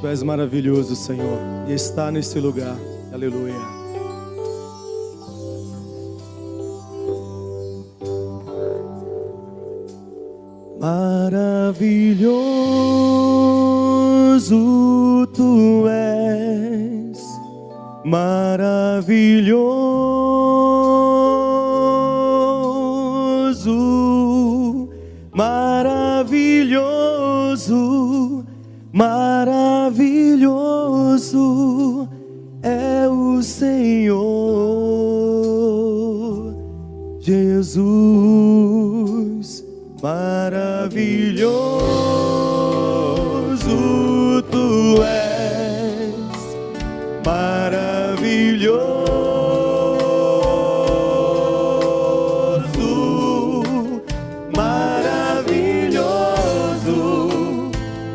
Tu és maravilhoso, Senhor, e está nesse lugar. Aleluia. Maravilhoso Tu és, maravilhoso, maravilhoso, maravilhoso é o Senhor Jesus. Maravilhoso Tu és, maravilhoso, maravilhoso,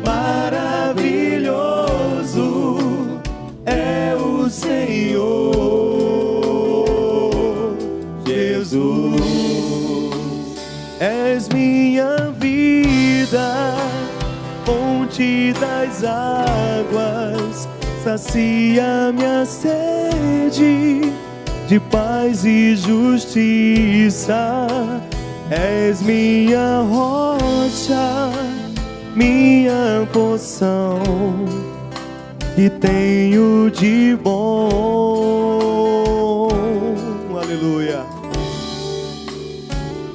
maravilhoso é o Senhor Jesus. És minha vida, fonte das águas, sacia minha sede de paz e justiça. És minha rocha, minha porção, que tenho de bom. Aleluia.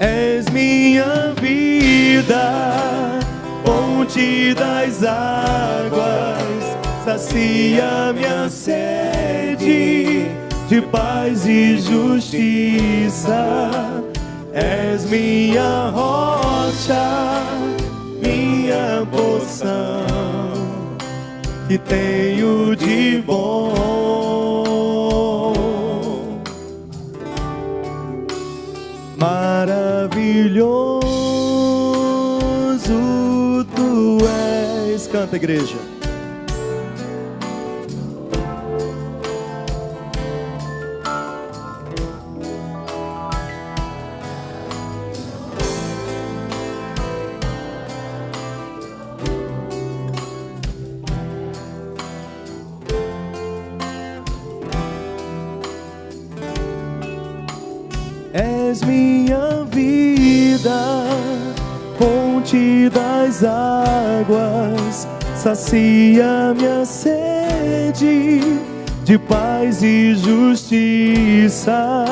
És minha vida, fonte das águas, sacia minha sede de paz e justiça. És minha rocha, minha porção, que tenho de bom. Maravilhoso Tu és. Canta, igreja. És minha vida, fonte das águas, sacia minha sede de paz e justiça.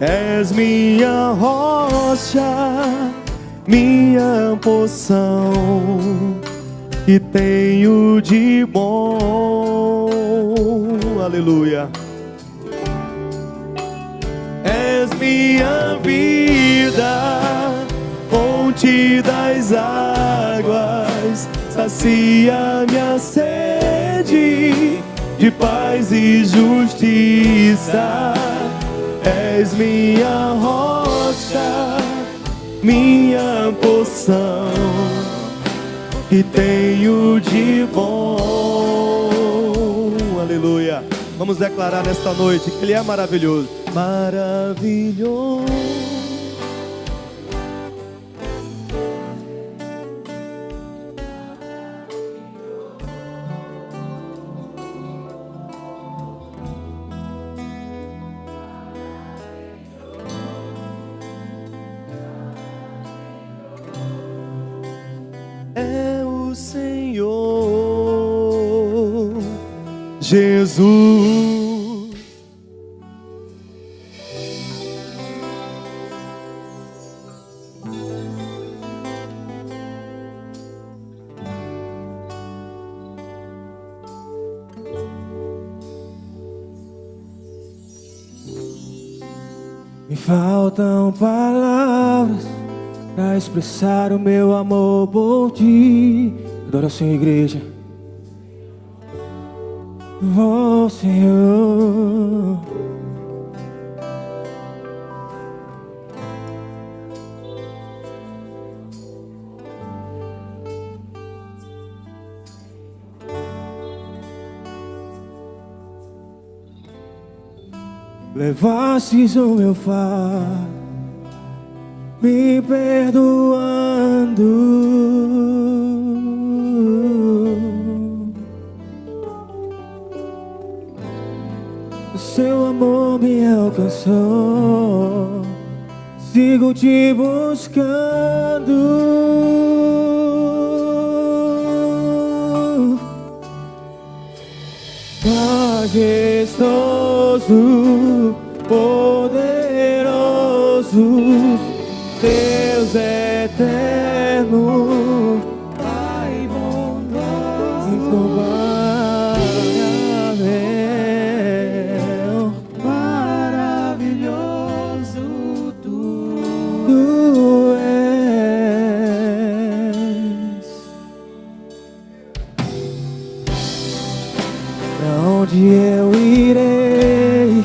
És minha rocha, minha porção, que tenho de bom. Aleluia. És minha vida, fonte das águas, sacia minha sede de paz e justiça. És minha rocha, minha porção, que tenho de bom. Aleluia. Vamos declarar nesta noite que Ele é maravilhoso. Maravilhoso. É o Senhor Jesus. Me faltam palavras para expressar o meu amor por Ti. Adoração, igreja. Oh, Senhor. Levastes o meu fardo, me perdoando. alcançou, sigo te buscando. Majestoso, poderoso, Deus eterno, Pai bondoso, incomparável, maravilhoso tu és. Pra onde eu irei?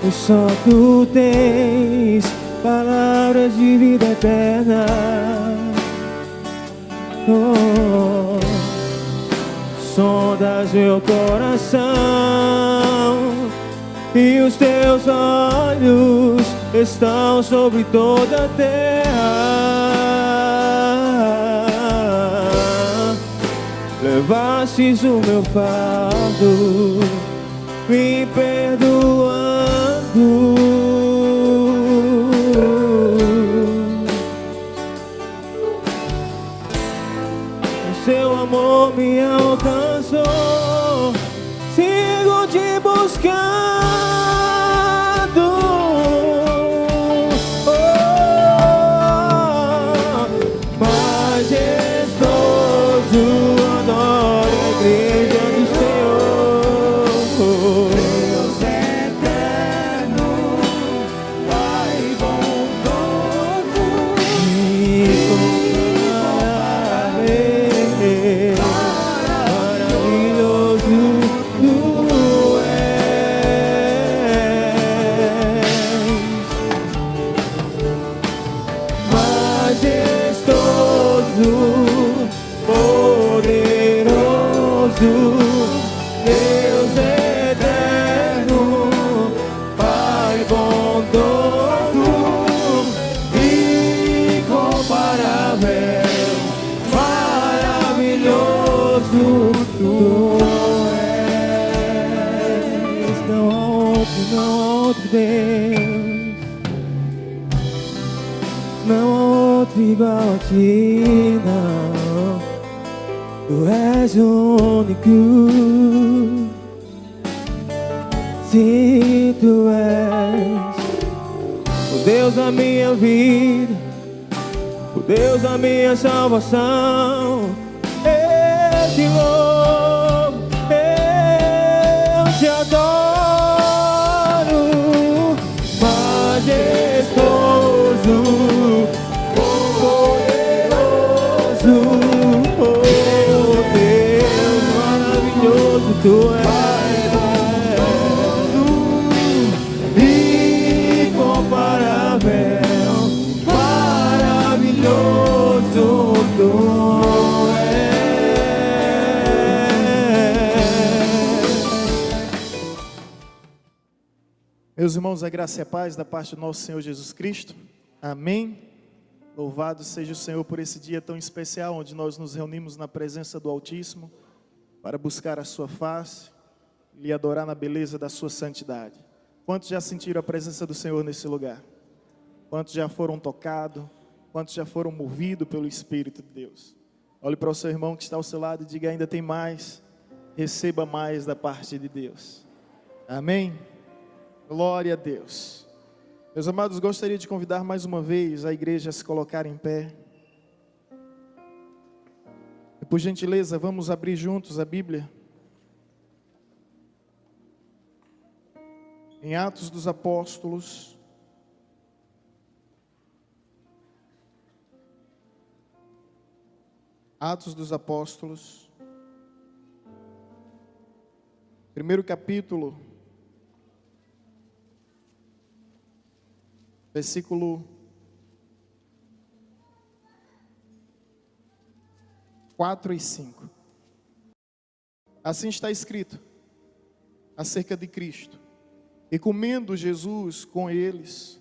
Pois só tu tens palavras de vida eterna. Oh, sondas meu coração e os teus olhos estão sobre toda a terra. Levastes o meu fardo, me perdoando. Seu amor me alcançou, sigo te buscando. Oh, majestoso, adoro a igreja do Senhor. Deus eterno, Pai bondoso, Deus eterno, Pai bondoso, incomparável, maravilhoso tu és. Não há outro Deus, não há outro igual a ti, não. Tu és o único, sim, tu és o Deus da minha vida, o Deus da minha salvação. Eu te louvo, eu te adoro, majestoso, poderoso, tu és incomparável, maravilhoso tu és. Meus irmãos, a graça e a paz da parte do nosso Senhor Jesus Cristo. Amém. Louvado seja o Senhor por esse dia tão especial, onde nós nos reunimos na presença do Altíssimo, para buscar a sua face e lhe adorar na beleza da sua santidade. Quantos já sentiram a presença do Senhor nesse lugar? Quantos já foram tocados? Quantos já foram movidos pelo Espírito de Deus? Olhe para o seu irmão que está ao seu lado e diga: ainda tem mais. Receba mais da parte de Deus. Amém? Glória a Deus. Meus amados, gostaria de convidar mais uma vez a igreja a se colocar em pé. E por gentileza, vamos abrir juntos a Bíblia. Em Atos dos Apóstolos. Atos dos Apóstolos. Primeiro capítulo. Versículo 4 e 5. Assim está escrito acerca de Cristo. E comendo Jesus com eles,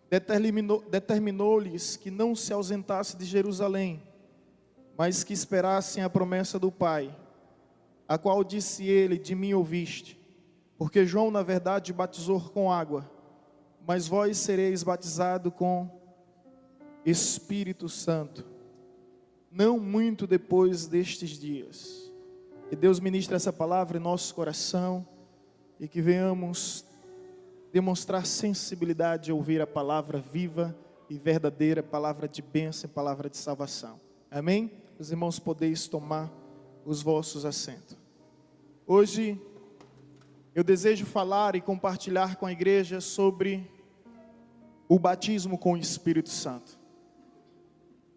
determinou-lhes que não se ausentasse de Jerusalém, mas que esperassem a promessa do Pai, a qual disse ele: de mim ouviste. Porque João, na verdade, batizou com água, mas vós sereis batizados com Espírito Santo, não muito depois destes dias. Que Deus ministre essa palavra em nosso coração e que venhamos demonstrar sensibilidade a ouvir a palavra viva e verdadeira, palavra de bênção, palavra de salvação. Amém? Os irmãos podeis tomar os vossos assentos. Hoje eu desejo falar e compartilhar com a igreja sobre o batismo com o Espírito Santo.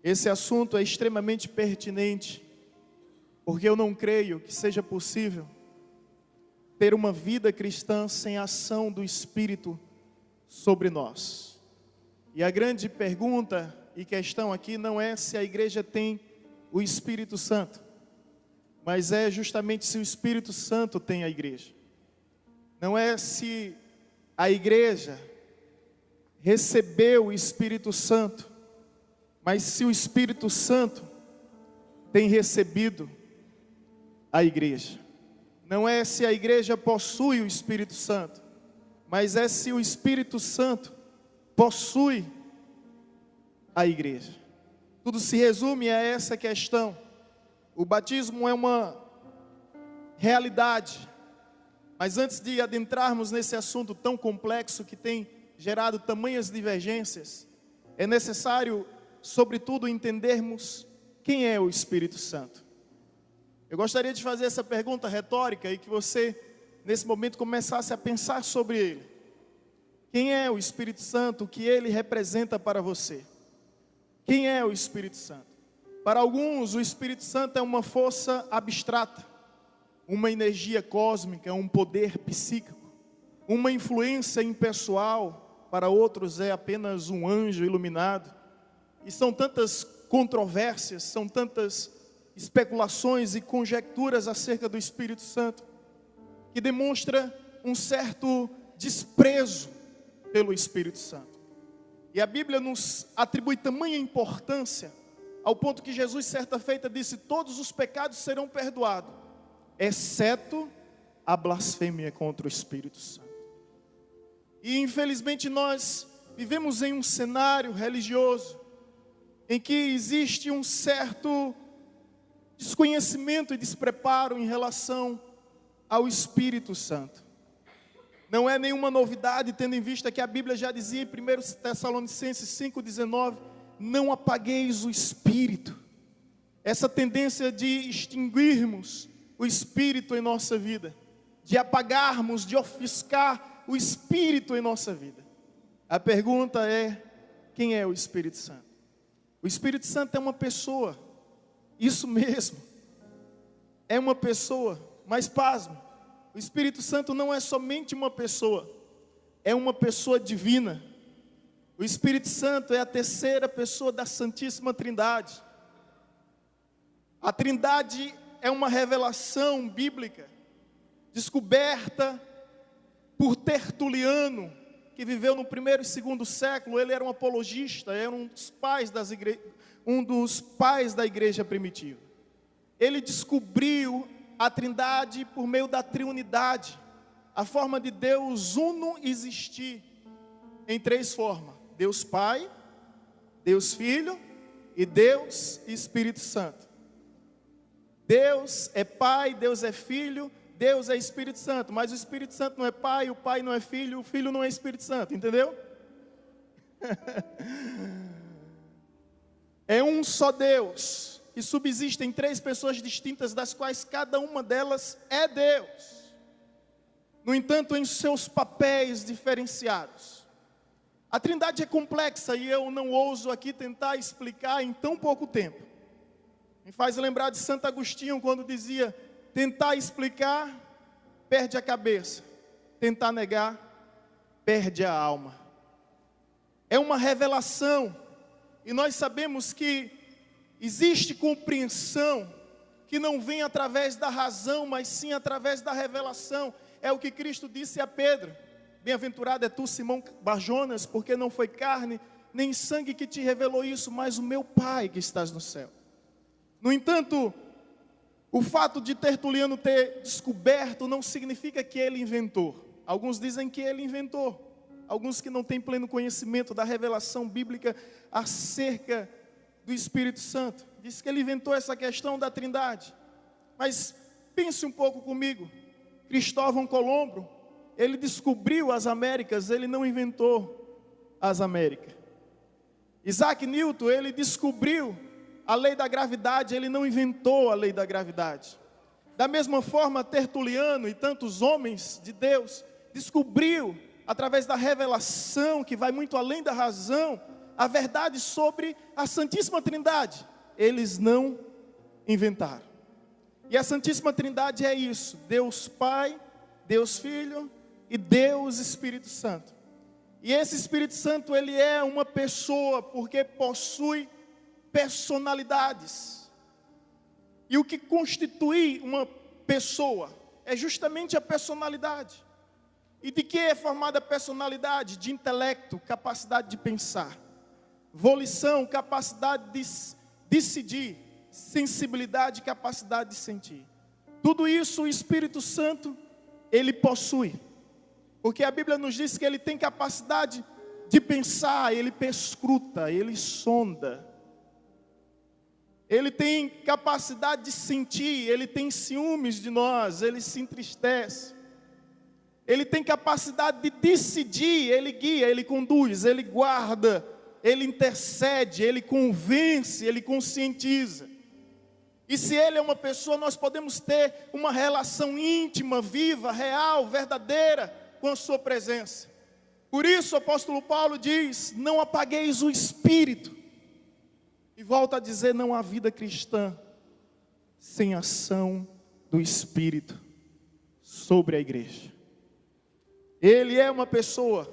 Esse assunto é extremamente pertinente, porque eu não creio que seja possível ter uma vida cristã sem a ação do Espírito sobre nós. E a grande pergunta e questão aqui não é se a igreja tem o Espírito Santo, mas é justamente se o Espírito Santo tem a igreja. Não é se a igreja recebeu o Espírito Santo, mas se o Espírito Santo tem recebido a igreja. Não é se a igreja possui o Espírito Santo, mas é se o Espírito Santo possui a igreja. Tudo se resume a essa questão. O batismo é uma realidade, mas antes de adentrarmos nesse assunto tão complexo que tem gerado tamanhas divergências, é necessário, sobretudo, entendermos quem é o Espírito Santo. Eu gostaria de fazer essa pergunta retórica e que você, nesse momento, começasse a pensar sobre ele. Quem é o Espírito Santo? O que ele representa para você? Quem é o Espírito Santo? Para alguns, o Espírito Santo é uma força abstrata, uma energia cósmica, um poder psíquico, uma influência impessoal. Para outros é apenas um anjo iluminado. E são tantas controvérsias, são tantas especulações e conjecturas acerca do Espírito Santo, que demonstra um certo desprezo pelo Espírito Santo. E a Bíblia nos atribui tamanha importância, ao ponto que Jesus certa feita disse: todos os pecados serão perdoados, exceto a blasfêmia contra o Espírito Santo. E infelizmente nós vivemos em um cenário religioso, em que existe um certo desconhecimento e despreparo em relação ao Espírito Santo. Não é nenhuma novidade, tendo em vista que a Bíblia já dizia em 1 Tessalonicenses 5,19, não apagueis o Espírito. Essa tendência de extinguirmos o Espírito em nossa vida, de apagarmos, de ofuscar o Espírito em nossa vida. A pergunta é: quem é o Espírito Santo? O Espírito Santo é uma pessoa, isso mesmo, é uma pessoa, mas pasme, o Espírito Santo não é somente uma pessoa, é uma pessoa divina. O Espírito Santo é a terceira pessoa da Santíssima Trindade. A Trindade é uma revelação bíblica, descoberta por Tertuliano, que viveu no 1º e 2º século. Ele era um apologista, era um dos pais da igreja primitiva. Ele descobriu a Trindade por meio da triunidade, a forma de Deus uno existir em 3 formas: Deus Pai, Deus Filho e Deus Espírito Santo. Deus é Pai, Deus é Filho, Deus é Espírito Santo, mas o Espírito Santo não é Pai, o Pai não é Filho, o Filho não é Espírito Santo, entendeu? É um só Deus, que subsiste em 3 pessoas distintas, das quais cada uma delas é Deus. No entanto, em seus papéis diferenciados. A Trindade é complexa e eu não ouso aqui tentar explicar em tão pouco tempo. Me faz lembrar de Santo Agostinho, quando dizia: tentar explicar, perde a cabeça. Tentar negar, perde a alma. É uma revelação. E nós sabemos que existe compreensão que não vem através da razão, mas sim através da revelação. É o que Cristo disse a Pedro: bem-aventurado é tu, Simão Barjonas, porque não foi carne nem sangue que te revelou isso, mas o meu Pai que estás no céu. No entanto, O fato de Tertuliano ter descoberto não significa que ele inventou. Alguns dizem que ele inventou. Alguns que não têm pleno conhecimento da revelação bíblica acerca do Espírito Santo. Diz que ele inventou essa questão da Trindade. Mas pense um pouco comigo. Cristóvão Colombo, ele descobriu as Américas, ele não inventou as Américas. Isaac Newton, ele descobriu a lei da gravidade, ele não inventou a lei da gravidade. Da mesma forma, Tertuliano e tantos homens de Deus descobriu, através da revelação que vai muito além da razão, a verdade sobre a Santíssima Trindade. Eles não inventaram. E a Santíssima Trindade é isso: Deus Pai, Deus Filho e Deus Espírito Santo. E esse Espírito Santo, ele é uma pessoa porque possui personalidades. E o que constitui uma pessoa é justamente a personalidade. E de que é formada a personalidade? De intelecto, capacidade de pensar, volição, capacidade de decidir, sensibilidade, capacidade de sentir. Tudo isso o Espírito Santo, ele possui. Porque a Bíblia nos diz que ele tem capacidade de pensar, ele perscruta, ele sonda. Ele tem capacidade de sentir, ele tem ciúmes de nós, ele se entristece. Ele tem capacidade de decidir, ele guia, ele conduz, ele guarda, ele intercede, ele convence, ele conscientiza. E se ele é uma pessoa, nós podemos ter uma relação íntima, viva, real, verdadeira com a sua presença. Por isso o apóstolo Paulo diz: não apagueis o Espírito. E volta a dizer: não há vida cristã sem ação do Espírito sobre a igreja. Ele é uma pessoa,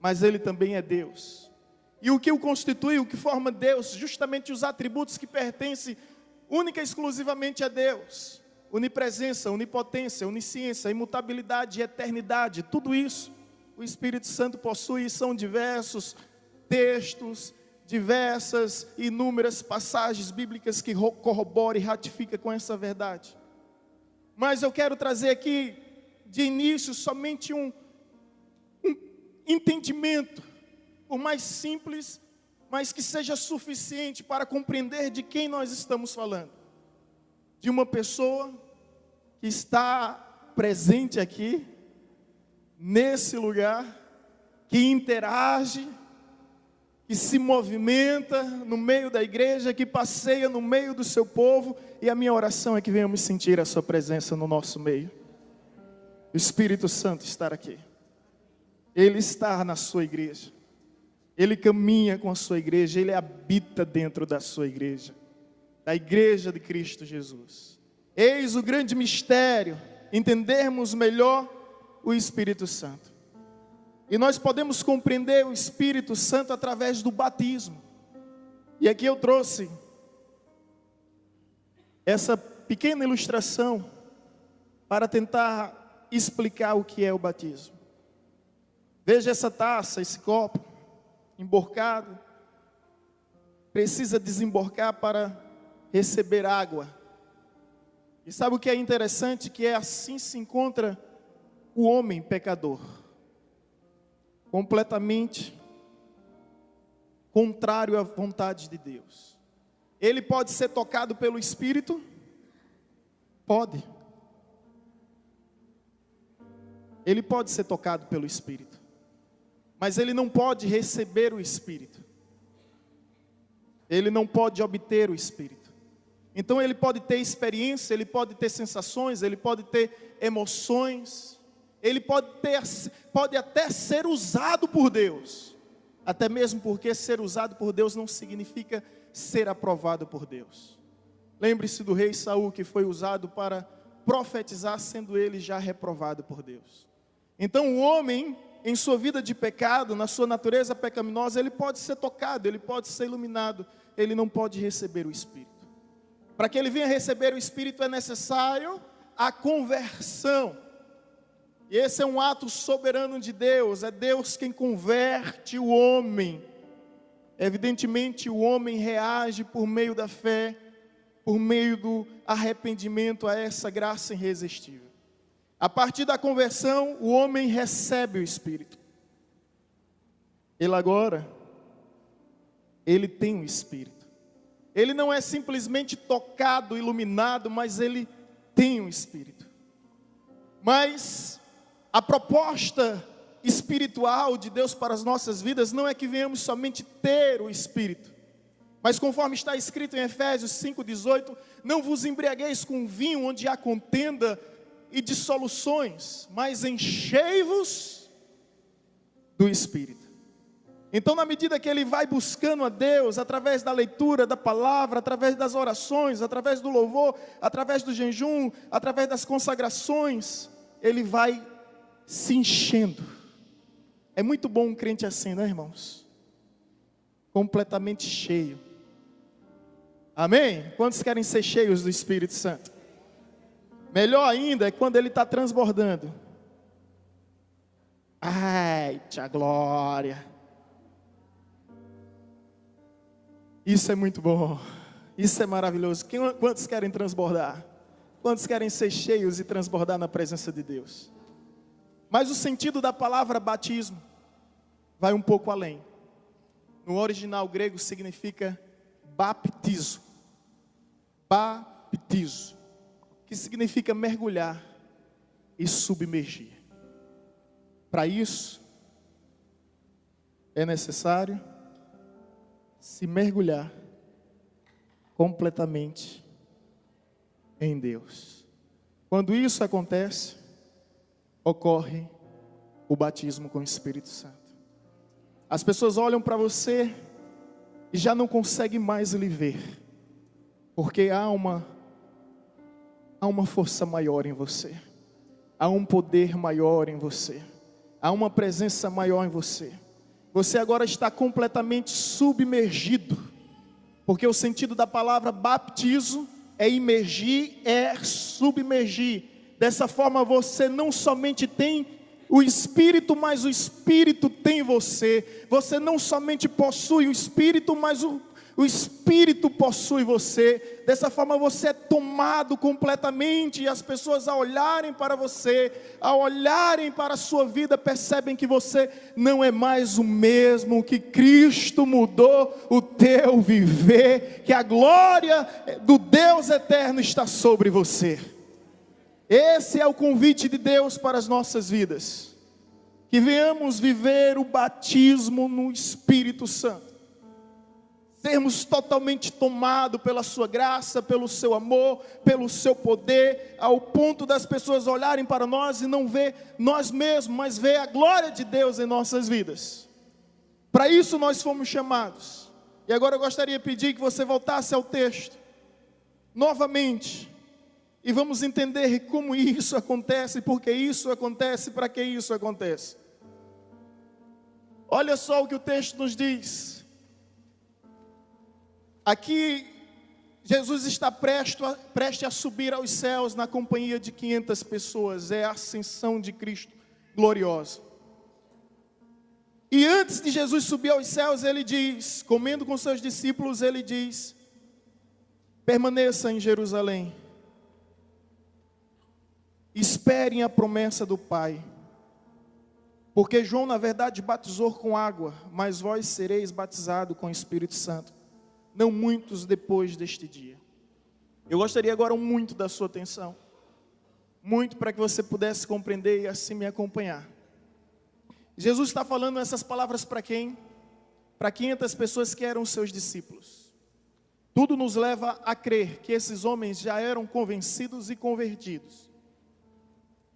mas ele também é Deus. E o que o constitui, o que forma Deus, justamente os atributos que pertencem única e exclusivamente a Deus: onipresença, onipotência, onisciência, imutabilidade e eternidade. Tudo isso o Espírito Santo possui, e são diversos textos, diversas e inúmeras passagens bíblicas que corroboram e ratificam com essa verdade. Mas eu quero trazer aqui de início somente um entendimento, por mais simples, mas que seja suficiente para compreender de quem nós estamos falando. De uma pessoa que está presente aqui, nesse lugar, que interage, que se movimenta no meio da igreja, que passeia no meio do seu povo, e a minha oração é que venhamos sentir a sua presença no nosso meio. O Espírito Santo está aqui. Ele está na sua igreja. Ele caminha com a sua igreja, ele habita dentro da sua igreja, da igreja de Cristo Jesus. Eis o grande mistério, entendermos melhor o Espírito Santo. E nós podemos compreender o Espírito Santo através do batismo. E aqui eu trouxe essa pequena ilustração para tentar explicar o que é o batismo. Veja essa taça, esse copo emborcado, precisa desemborcar para receber água. E sabe o que é interessante? Que é assim se encontra o homem pecador, completamente contrário à vontade de Deus. Ele pode ser tocado pelo Espírito? Pode. Ele pode ser tocado pelo Espírito, mas ele não pode receber o Espírito. Ele não pode obter o Espírito. Então ele pode ter experiência, ele pode ter sensações, ele pode ter emoções, ele pode até ser usado por Deus. Até mesmo porque ser usado por Deus não significa ser aprovado por Deus. Lembre-se do rei Saul, que foi usado para profetizar, sendo ele já reprovado por Deus. Então o homem, em sua vida de pecado, na sua natureza pecaminosa, ele pode ser tocado, ele pode ser iluminado, ele não pode receber o Espírito. Para que ele venha receber o Espírito é necessário a conversão. E esse é um ato soberano de Deus, é Deus quem converte o homem. Evidentemente o homem reage por meio da fé, por meio do arrependimento a essa graça irresistível. A partir da conversão, o homem recebe o Espírito. Ele tem o Espírito. Ele não é simplesmente tocado, iluminado, mas ele tem o Espírito. Mas a proposta espiritual de Deus para as nossas vidas não é que venhamos somente ter o Espírito, mas conforme está escrito em Efésios 5,18, não vos embriagueis com vinho onde há contenda e dissoluções, mas enchei-vos do Espírito. Então, na medida que ele vai buscando a Deus, através da leitura da palavra, através das orações, através do louvor, através do jejum, através das consagrações, ele vai se enchendo. É muito bom um crente assim, né, irmãos? Completamente cheio. Amém? Quantos querem ser cheios do Espírito Santo? Melhor ainda é quando ele está transbordando. Ai, tia glória. Isso é muito bom. Isso é maravilhoso. Quantos querem transbordar? Quantos querem ser cheios e transbordar na presença de Deus? Mas o sentido da palavra batismo vai um pouco além. No original grego significa baptizo. Baptizo. Que significa mergulhar e submergir. Para isso, é necessário se mergulhar completamente em Deus. Quando isso acontece, ocorre o batismo com o Espírito Santo. As pessoas olham para você e já não conseguem mais lhe ver, porque há uma força maior em você, há um poder maior em você, há uma presença maior em você. Você agora está completamente submergido, porque o sentido da palavra baptizo é imergir, é submergir. Dessa forma você não somente tem o Espírito, mas o Espírito tem você. Você não somente possui o Espírito, mas o Espírito possui você. Dessa forma você é tomado completamente, e as pessoas ao olharem para você, ao olharem para a sua vida, percebem que você não é mais o mesmo, que Cristo mudou o teu viver, que a glória do Deus eterno está sobre você. Esse é o convite de Deus para as nossas vidas, que venhamos viver o batismo no Espírito Santo, sermos totalmente tomados pela sua graça, pelo seu amor, pelo seu poder, ao ponto das pessoas olharem para nós e não ver nós mesmos, mas ver a glória de Deus em nossas vidas. Para isso nós fomos chamados. E agora eu gostaria de pedir que você voltasse ao texto novamente, e vamos entender como isso acontece, por que isso acontece, para que isso acontece. Olha só o que o texto nos diz. Aqui, Jesus está prestes a subir aos céus na companhia de 500 pessoas. É a ascensão de Cristo gloriosa. E antes de Jesus subir aos céus, ele diz, comendo com seus discípulos, ele diz: permaneça em Jerusalém, esperem a promessa do Pai, porque João na verdade batizou com água, mas vós sereis batizados com o Espírito Santo, não muitos depois deste dia. Eu gostaria agora muito da sua atenção, muito para que você pudesse compreender e assim me acompanhar. Jesus está falando essas palavras para quem? Para 500 pessoas que eram seus discípulos. Tudo nos leva a crer que esses homens já eram convencidos e convertidos,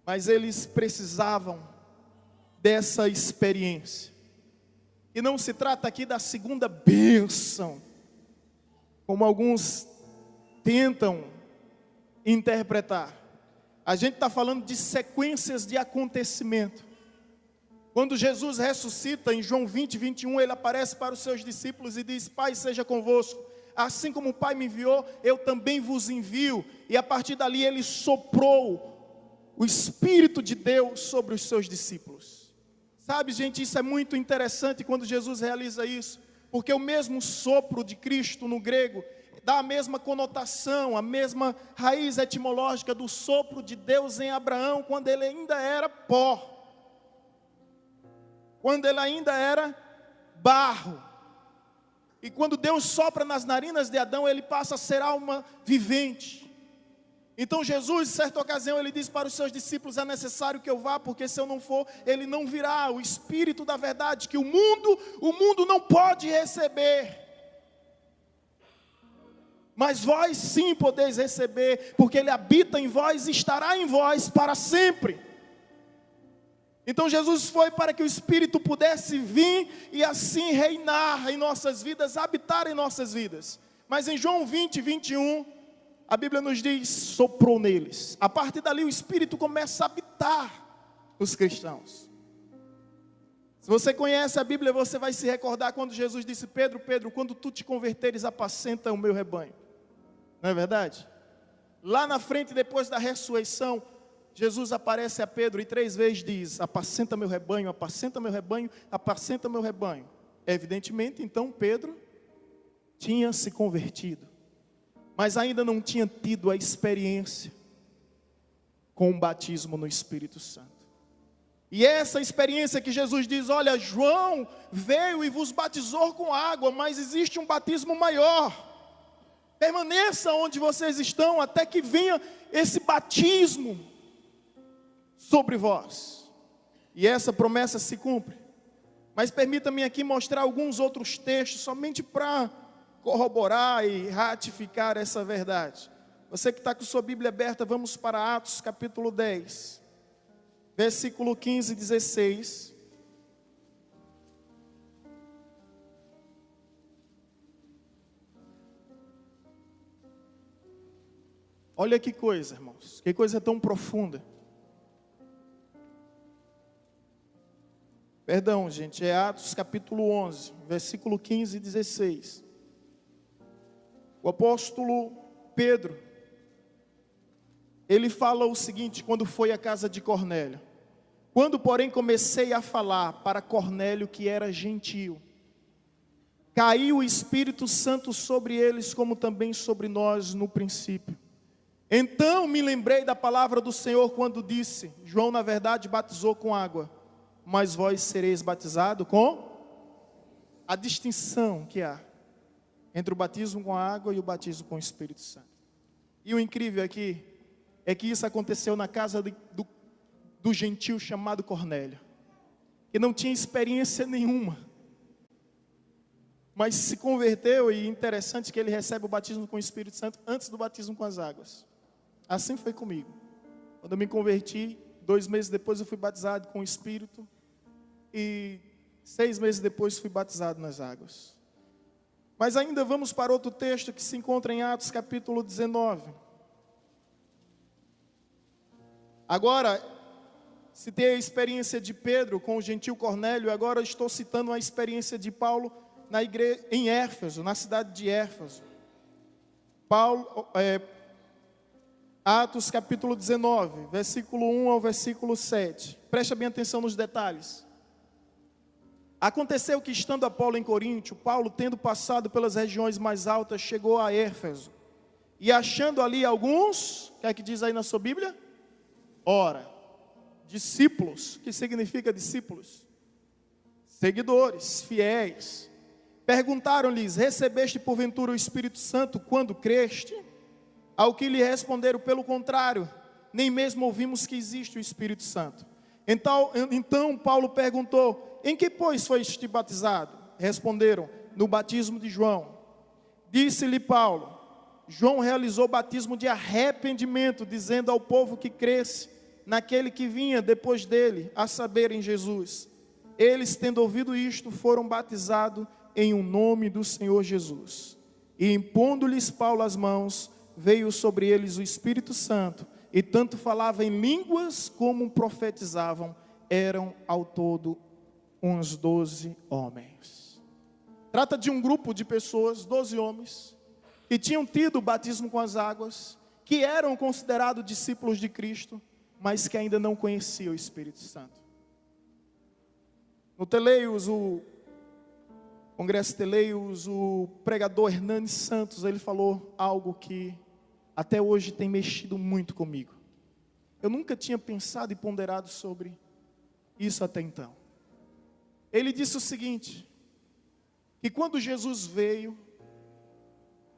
mas eles precisavam dessa experiência. E não se trata aqui da segunda bênção, como alguns tentam interpretar. A gente está falando de sequências de acontecimento. Quando Jesus ressuscita, em João 20, 21, ele aparece para os seus discípulos e diz: Pai seja convosco, assim como o Pai me enviou, eu também vos envio. E a partir dali ele soprou o Espírito de Deus sobre os seus discípulos. Sabe, gente, isso é muito interessante quando Jesus realiza isso, porque o mesmo sopro de Cristo no grego dá a mesma conotação, a mesma raiz etimológica do sopro de Deus em Abraão, quando ele ainda era pó, quando ele ainda era barro. E quando Deus sopra nas narinas de Adão, ele passa a ser alma vivente. Então Jesus, em certa ocasião, ele diz para os seus discípulos: é necessário que eu vá, porque se eu não for, ele não virá. O Espírito da verdade, que o mundo não pode receber. Mas vós sim podeis receber, porque ele habita em vós e estará em vós para sempre. Então Jesus foi para que o Espírito pudesse vir e assim reinar em nossas vidas, habitar em nossas vidas. Mas em João 20, 21, a Bíblia nos diz: soprou neles. A partir dali o Espírito começa a habitar nos cristãos. Se você conhece a Bíblia, você vai se recordar quando Jesus disse: Pedro, Pedro, quando tu te converteres, apacenta o meu rebanho. Não é verdade? Lá na frente, depois da ressurreição, Jesus aparece a Pedro e 3 vezes diz: apacenta meu rebanho, apacenta meu rebanho, apacenta meu rebanho. Evidentemente, então, Pedro tinha se convertido, mas ainda não tinha tido a experiência com o batismo no Espírito Santo. E essa experiência que Jesus diz: olha, João veio e vos batizou com água, mas existe um batismo maior. Permaneça onde vocês estão até que venha esse batismo sobre vós. E essa promessa se cumpre. Mas permita-me aqui mostrar alguns outros textos, somente para corroborar e ratificar essa verdade. Você que está com sua Bíblia aberta, vamos para Atos capítulo 10, versículo 15 e 16. Olha que coisa, irmãos, que coisa tão profunda. Perdão, gente, é Atos capítulo 11, versículo 15 e 16. O apóstolo Pedro, ele fala o seguinte, quando foi à casa de Cornélio: quando, porém, comecei a falar para Cornélio, que era gentio, caiu o Espírito Santo sobre eles, como também sobre nós no princípio. Então me lembrei da palavra do Senhor quando disse: João na verdade batizou com água, mas vós sereis batizados com... A distinção que há entre o batismo com a água e o batismo com o Espírito Santo. E o incrível aqui é que isso aconteceu na casa do gentio chamado Cornélio, que não tinha experiência nenhuma, mas se converteu. E interessante que ele recebe o batismo com o Espírito Santo antes do batismo com as águas. Assim foi comigo. Quando eu me converti, 2 meses depois eu fui batizado com o Espírito, e 6 meses depois fui batizado nas águas. Mas ainda vamos para outro texto que se encontra em Atos capítulo 19. Agora, citei a experiência de Pedro com o gentil Cornélio, agora estou citando a experiência de Paulo na igreja em Éfeso, na cidade de Éfeso. Atos capítulo 19, versículo 1 ao versículo 7. Preste bem atenção nos detalhes. Aconteceu que, estando Apolo em Coríntio, Paulo, tendo passado pelas regiões mais altas, chegou a Éfeso. E achando ali alguns, o que é que diz aí na sua Bíblia? Ora, discípulos. O que significa discípulos? Seguidores, fiéis. Perguntaram-lhes: recebeste porventura o Espírito Santo quando creste? Ao que lhe responderam: pelo contrário, nem mesmo ouvimos que existe o Espírito Santo. Então Paulo perguntou: em que pois foste batizado? Responderam: no batismo de João. Disse-lhe Paulo: João realizou batismo de arrependimento, dizendo ao povo que cresce naquele que vinha depois dele, a saber, em Jesus. Eles, tendo ouvido isto, foram batizados em o nome do Senhor Jesus. E impondo-lhes Paulo as mãos, veio sobre eles o Espírito Santo, e tanto falavam em línguas como profetizavam. Eram ao todo uns 12 homens. Trata de um grupo de pessoas, 12 homens, que tinham tido o batismo com as águas, que eram considerados discípulos de Cristo, mas que ainda não conheciam o Espírito Santo. No Teleios, o Congresso Teleios, o pregador Hernani Santos, ele falou algo que até hoje tem mexido muito comigo. Eu nunca tinha pensado e ponderado sobre isso até então. Ele disse o seguinte, que quando Jesus veio,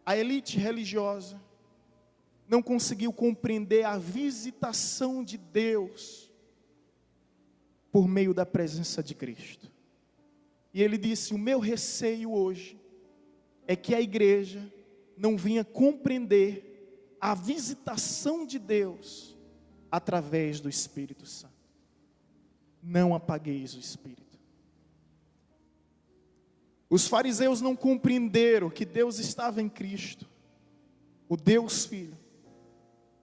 a elite religiosa não conseguiu compreender a visitação de Deus por meio da presença de Cristo. E ele disse, o meu receio hoje é que a igreja não vinha compreender a visitação de Deus através do Espírito Santo. Não apagueis o Espírito. Os fariseus não compreenderam que Deus estava em Cristo, o Deus Filho.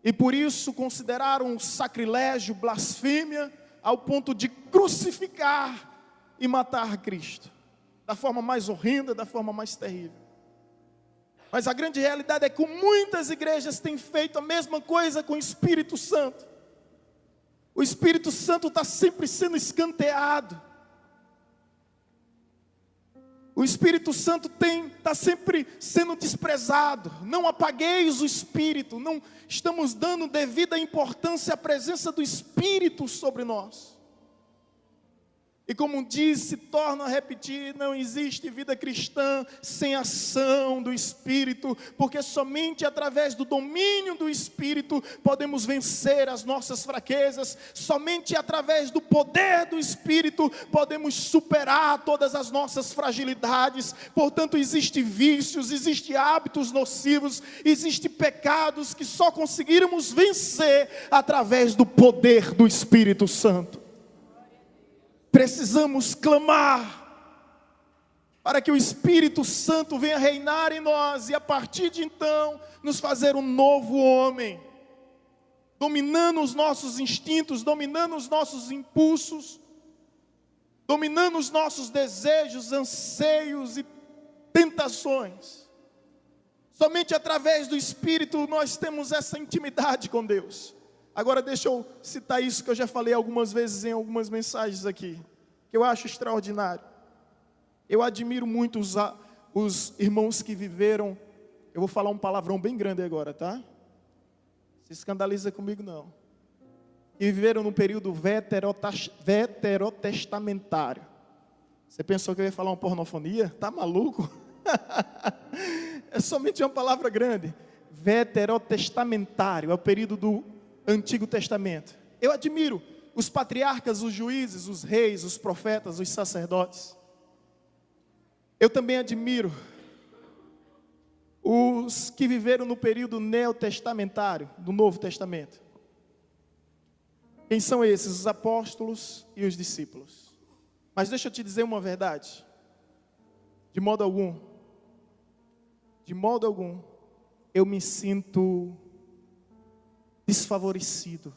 E por isso consideraram sacrilégio, blasfêmia, ao ponto de crucificar e matar Cristo. Da forma mais horrenda, da forma mais terrível. Mas a grande realidade é que muitas igrejas têm feito a mesma coisa com o Espírito Santo. O Espírito Santo está sempre sendo escanteado. O Espírito Santo está sempre sendo desprezado. Não apagueis o Espírito. Não estamos dando devida importância à presença do Espírito sobre nós. E como disse, torno a repetir, não existe vida cristã sem ação do Espírito, porque somente através do domínio do Espírito podemos vencer as nossas fraquezas, somente através do poder do Espírito podemos superar todas as nossas fragilidades. Portanto, existem vícios, existem hábitos nocivos, existem pecados que só conseguiremos vencer através do poder do Espírito Santo. Precisamos clamar para que o Espírito Santo venha reinar em nós e a partir de então nos fazer um novo homem, dominando os nossos instintos, dominando os nossos impulsos, dominando os nossos desejos, anseios e tentações. Somente através do Espírito nós temos essa intimidade com Deus. Agora deixa eu citar isso que eu já falei algumas vezes em algumas mensagens aqui, que eu acho extraordinário. Eu admiro muito os irmãos que viveram, eu vou falar um palavrão bem grande agora, tá? Se escandaliza comigo não. Que viveram no período veterotestamentário. Você pensou que eu ia falar uma pornofonia? Tá maluco? É somente uma palavra grande. Veterotestamentário, é o período do Antigo Testamento. Eu admiro os patriarcas, os juízes, os reis, os profetas, os sacerdotes. Eu também admiro os que viveram no período neotestamentário, do Novo Testamento. Quem são esses? Os apóstolos e os discípulos. Mas deixa eu te dizer uma verdade. De modo algum, eu me sinto desfavorecido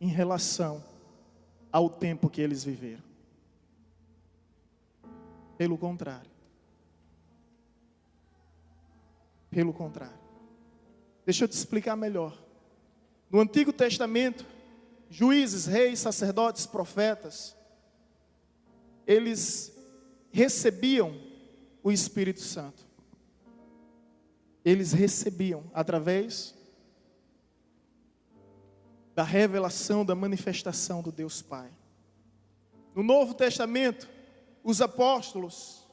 em relação ao tempo que eles viveram. Pelo contrário. Deixa eu te explicar melhor. No Antigo Testamento, juízes, reis, sacerdotes, profetas, eles recebiam o Espírito Santo. Eles recebiam através da revelação, da manifestação do Deus Pai. No Novo Testamento, os apóstolos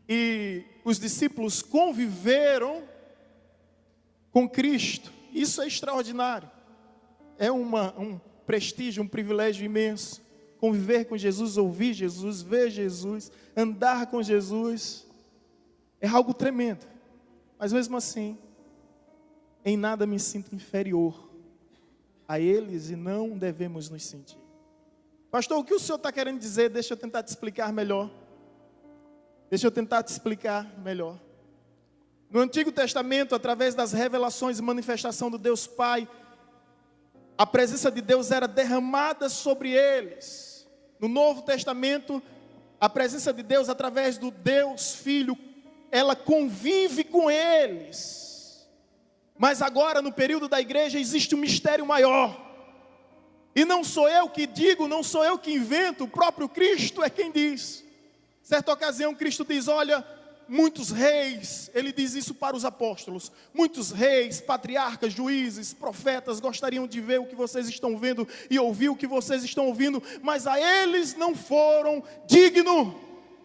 e os discípulos conviveram com Cristo. Isso é extraordinário. É um prestígio, um privilégio imenso. Conviver com Jesus, ouvir Jesus, ver Jesus, andar com Jesus. É algo tremendo. Mas mesmo assim, em nada me sinto inferior a eles e não devemos nos sentir. Pastor, o que o senhor está querendo dizer? Deixa eu tentar te explicar melhor. No Antigo Testamento, através das revelações e manifestação do Deus Pai, a presença de Deus era derramada sobre eles. No Novo Testamento, a presença de Deus através do Deus Filho, ela convive com eles. Mas agora, no período da igreja, existe um mistério maior. E não sou eu que digo, não sou eu que invento, o próprio Cristo é quem diz. Certa ocasião, Cristo diz, olha, muitos reis, ele diz isso para os apóstolos, muitos reis, patriarcas, juízes, profetas gostariam de ver o que vocês estão vendo e ouvir o que vocês estão ouvindo, mas a eles não foram dignos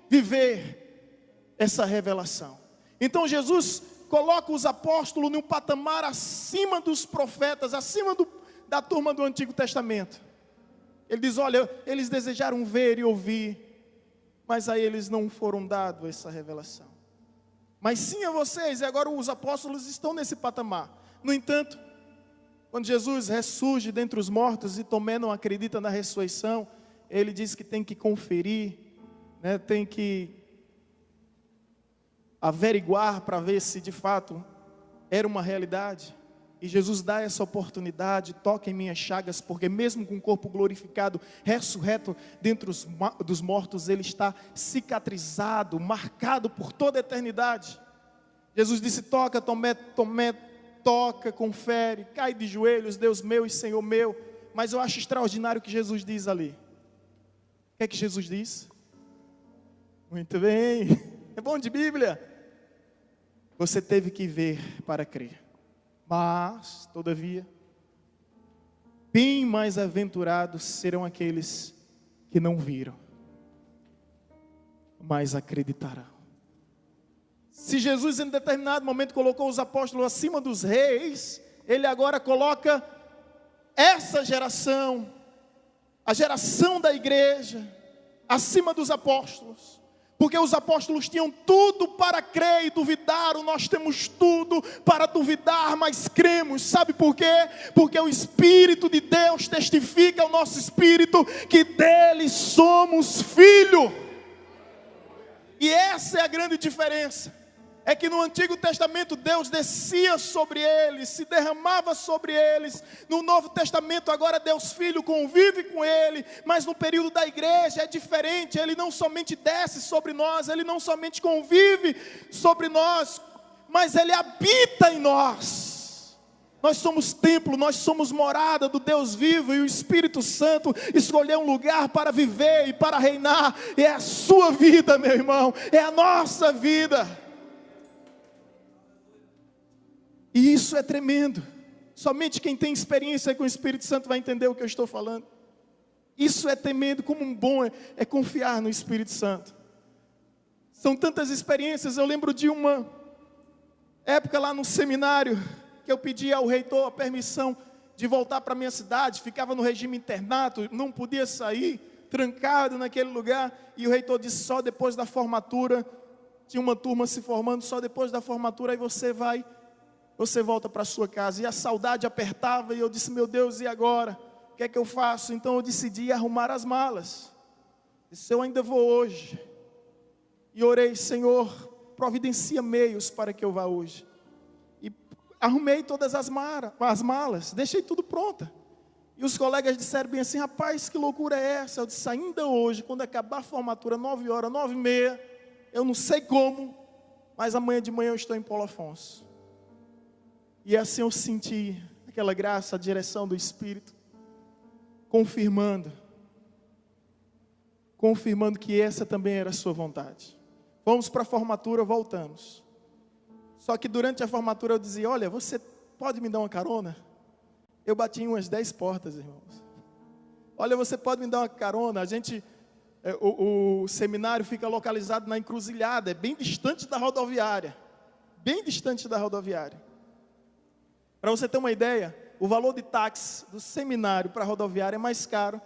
de ver essa revelação. Então Jesus coloca os apóstolos num patamar acima dos profetas, acima da turma do Antigo Testamento. Ele diz, olha, eles desejaram ver e ouvir, mas a eles não foram dados essa revelação. Mas sim a vocês, e agora os apóstolos estão nesse patamar. No entanto, quando Jesus ressurge dentre os mortos e Tomé não acredita na ressurreição, ele diz que tem que conferir, né, tem que averiguar para ver se de fato era uma realidade. E Jesus dá essa oportunidade, toca em minhas chagas, porque mesmo com o corpo glorificado, ressurreto dentre dos mortos, ele está cicatrizado, marcado por toda a eternidade. Jesus disse, toca, Tomé, toca, confere, cai de joelhos, Deus meu e Senhor meu. Mas eu acho extraordinário o que Jesus diz ali. O que é que Jesus diz? Muito bem, é bom de Bíblia. Você teve que ver para crer. Mas, todavia, bem mais aventurados serão aqueles que não viram, mas acreditarão. Se Jesus em determinado momento colocou os apóstolos acima dos reis, ele agora coloca essa geração, a geração da igreja, acima dos apóstolos. Porque os apóstolos tinham tudo para crer e duvidaram, nós temos tudo para duvidar, mas cremos. Sabe por quê? Porque o Espírito de Deus testifica ao nosso espírito que dele somos filhos. E essa é a grande diferença. É que no Antigo Testamento Deus descia sobre eles, se derramava sobre eles. No Novo Testamento agora Deus Filho convive com ele. Mas no período da igreja é diferente. Ele não somente desce sobre nós, ele não somente convive sobre nós, mas ele habita em nós. Nós somos templo, nós somos morada do Deus vivo. E o Espírito Santo escolheu um lugar para viver e para reinar. É a sua vida, meu irmão, é a nossa vida. E isso é tremendo. Somente quem tem experiência com o Espírito Santo vai entender o que eu estou falando. Isso é tremendo, como um bom é confiar no Espírito Santo. São tantas experiências. Eu lembro de uma época lá no seminário, que eu pedi ao reitor a permissão de voltar para a minha cidade. Ficava no regime internato, não podia sair, trancado naquele lugar. E o reitor disse, só depois da formatura, tinha uma turma se formando, só depois da formatura aí você volta para a sua casa. E a saudade apertava e eu disse, meu Deus, e agora? O que é que eu faço? Então eu decidi arrumar as malas. Disse, eu ainda vou hoje. E orei, Senhor, providencia meios para que eu vá hoje. E arrumei todas as malas, deixei tudo pronta. E os colegas disseram bem assim, rapaz, que loucura é essa? Eu disse, ainda hoje, quando acabar a formatura, 9 horas, 9h30, eu não sei como, mas amanhã de manhã eu estou em Paulo Afonso. E assim eu senti aquela graça, a direção do Espírito, confirmando que essa também era a sua vontade. Fomos para a formatura, voltamos. Só que durante a formatura eu dizia, olha, você pode me dar uma carona? Eu bati em umas 10 portas, irmãos. Olha, você pode me dar uma carona? O seminário fica localizado na encruzilhada, é bem distante da rodoviária. Bem distante da rodoviária. Para você ter uma ideia, o valor de táxi do seminário para a rodoviária é mais caro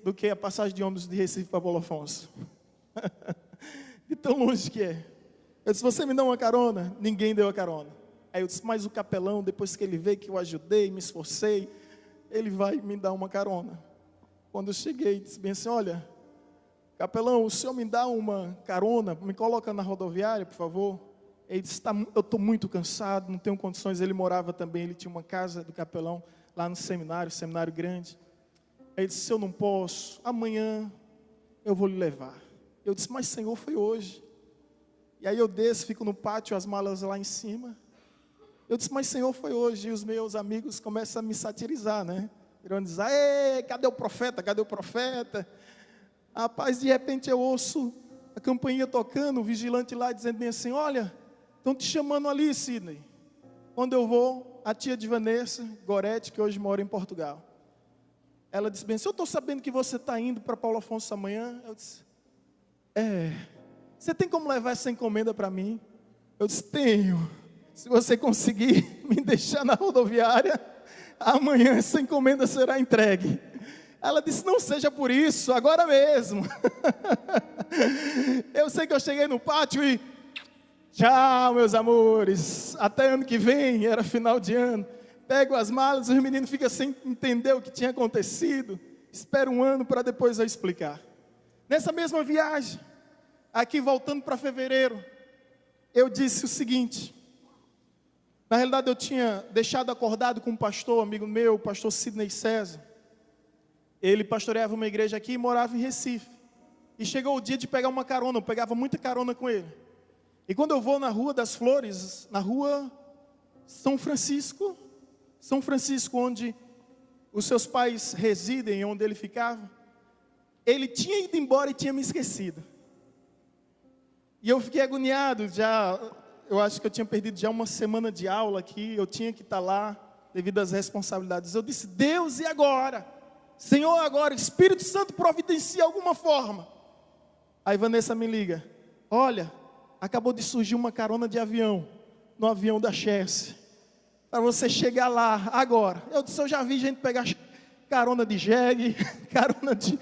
do que a passagem de ônibus de Recife para Paulo Afonso. De tão longe que é. Eu disse, você me dá uma carona? Ninguém deu a carona. Aí eu disse, mas o capelão, depois que ele vê que eu ajudei, me esforcei, ele vai me dar uma carona. Quando eu cheguei, disse bem assim, olha, capelão, o senhor me dá uma carona, me coloca na rodoviária, por favor. Ele disse, eu estou muito cansado, não tenho condições. Ele morava também, ele tinha uma casa do capelão lá no seminário grande. Ele disse, eu não posso, amanhã eu vou lhe levar. Eu disse, mas Senhor, foi hoje. E aí eu desço, fico no pátio, as malas lá em cima. Eu disse, mas Senhor, foi hoje. E os meus amigos começam a me satirizar, né? Irão dizer, cadê o profeta, cadê o profeta? Rapaz, de repente eu ouço a campainha tocando, o vigilante lá dizendo bem assim: olha, estão te chamando ali, Sidney. Quando eu vou, a tia de Vanessa, Gorete, que hoje mora em Portugal, ela disse bem assim: eu estou sabendo que você está indo para Paulo Afonso amanhã. Eu disse: você tem como levar essa encomenda para mim? Eu disse: tenho. Se você conseguir me deixar na rodoviária, amanhã essa encomenda será entregue. Ela disse: não seja por isso, agora mesmo. Eu sei que eu cheguei no pátio e... tchau, meus amores. Até ano que vem, era final de ano. Pego as malas, os meninos ficam sem entender o que tinha acontecido. Espero um ano para depois eu explicar. Nessa mesma viagem, aqui voltando para fevereiro, eu disse o seguinte. Na realidade eu tinha deixado acordado com um pastor, amigo meu, o pastor Sidney César. Ele pastoreava uma igreja aqui e morava em Recife. E chegou o dia de pegar uma carona, eu pegava muita carona com ele. E quando eu vou na Rua das Flores, na Rua São Francisco, onde os seus pais residem, onde ele ficava, ele tinha ido embora e tinha me esquecido. E eu fiquei agoniado, eu acho que eu tinha perdido já uma semana de aula aqui, eu tinha que estar lá, devido às responsabilidades. Eu disse: Deus, e agora? Senhor, agora, Espírito Santo providencia alguma forma. Aí Vanessa me liga: olha, acabou de surgir uma carona de avião, no avião da Chelsea, para você chegar lá agora. Eu disse: eu já vi gente pegar carona de jegue, carona de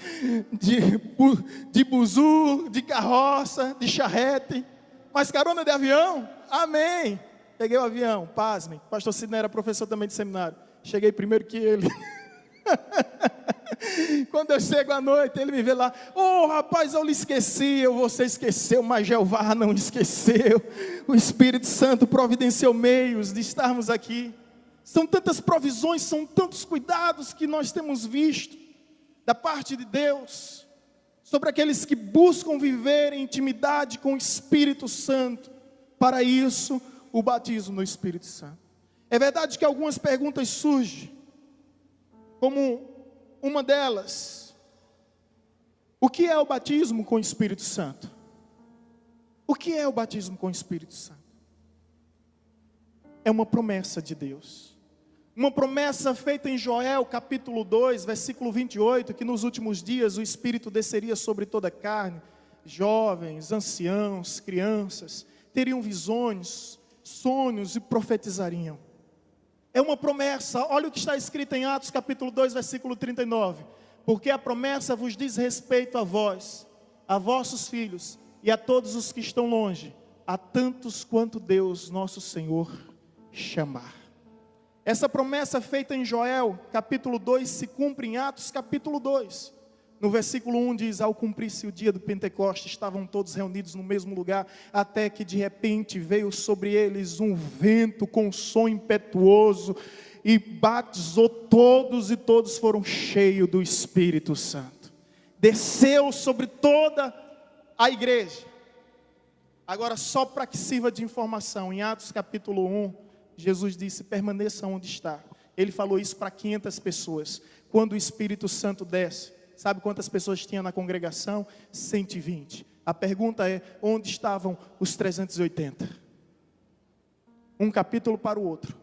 buzu, de carroça, de charrete, mas carona de avião? Amém. Peguei o avião, pasmem, o pastor Sidney era professor também de seminário, cheguei primeiro que ele. Quando eu chego à noite, ele me vê lá: oh rapaz, eu lhe esqueci. Você esqueceu, mas Jeová não esqueceu. O Espírito Santo providenciou meios de estarmos aqui. São tantas provisões, são tantos cuidados que nós temos visto da parte de Deus sobre aqueles que buscam viver em intimidade com o Espírito Santo. Para isso, o batismo no Espírito Santo. É verdade que algumas perguntas surgem, como uma delas: o que é o batismo com o Espírito Santo? O que é o batismo com o Espírito Santo? É uma promessa de Deus. Uma promessa feita em Joel capítulo 2, versículo 28, que nos últimos dias o Espírito desceria sobre toda a carne. Jovens, anciãos, crianças teriam visões, sonhos e profetizariam. É uma promessa. Olha o que está escrito em Atos capítulo 2, versículo 39. Porque a promessa vos diz respeito a vós, a vossos filhos e a todos os que estão longe, a tantos quanto Deus nosso Senhor chamar. Essa promessa feita em Joel capítulo 2 se cumpre em Atos capítulo 2. No versículo 1 diz: ao cumprir-se o dia do Pentecostes, estavam todos reunidos no mesmo lugar, até que de repente veio sobre eles um vento com som impetuoso, e batizou todos, e todos foram cheios do Espírito Santo. Desceu sobre toda a igreja. Agora, só para que sirva de informação, em Atos capítulo 1, Jesus disse: permaneça onde está. Ele falou isso para 500 pessoas. Quando o Espírito Santo desce, sabe quantas pessoas tinha na congregação? 120. A pergunta é: onde estavam os 380? Um capítulo para o outro.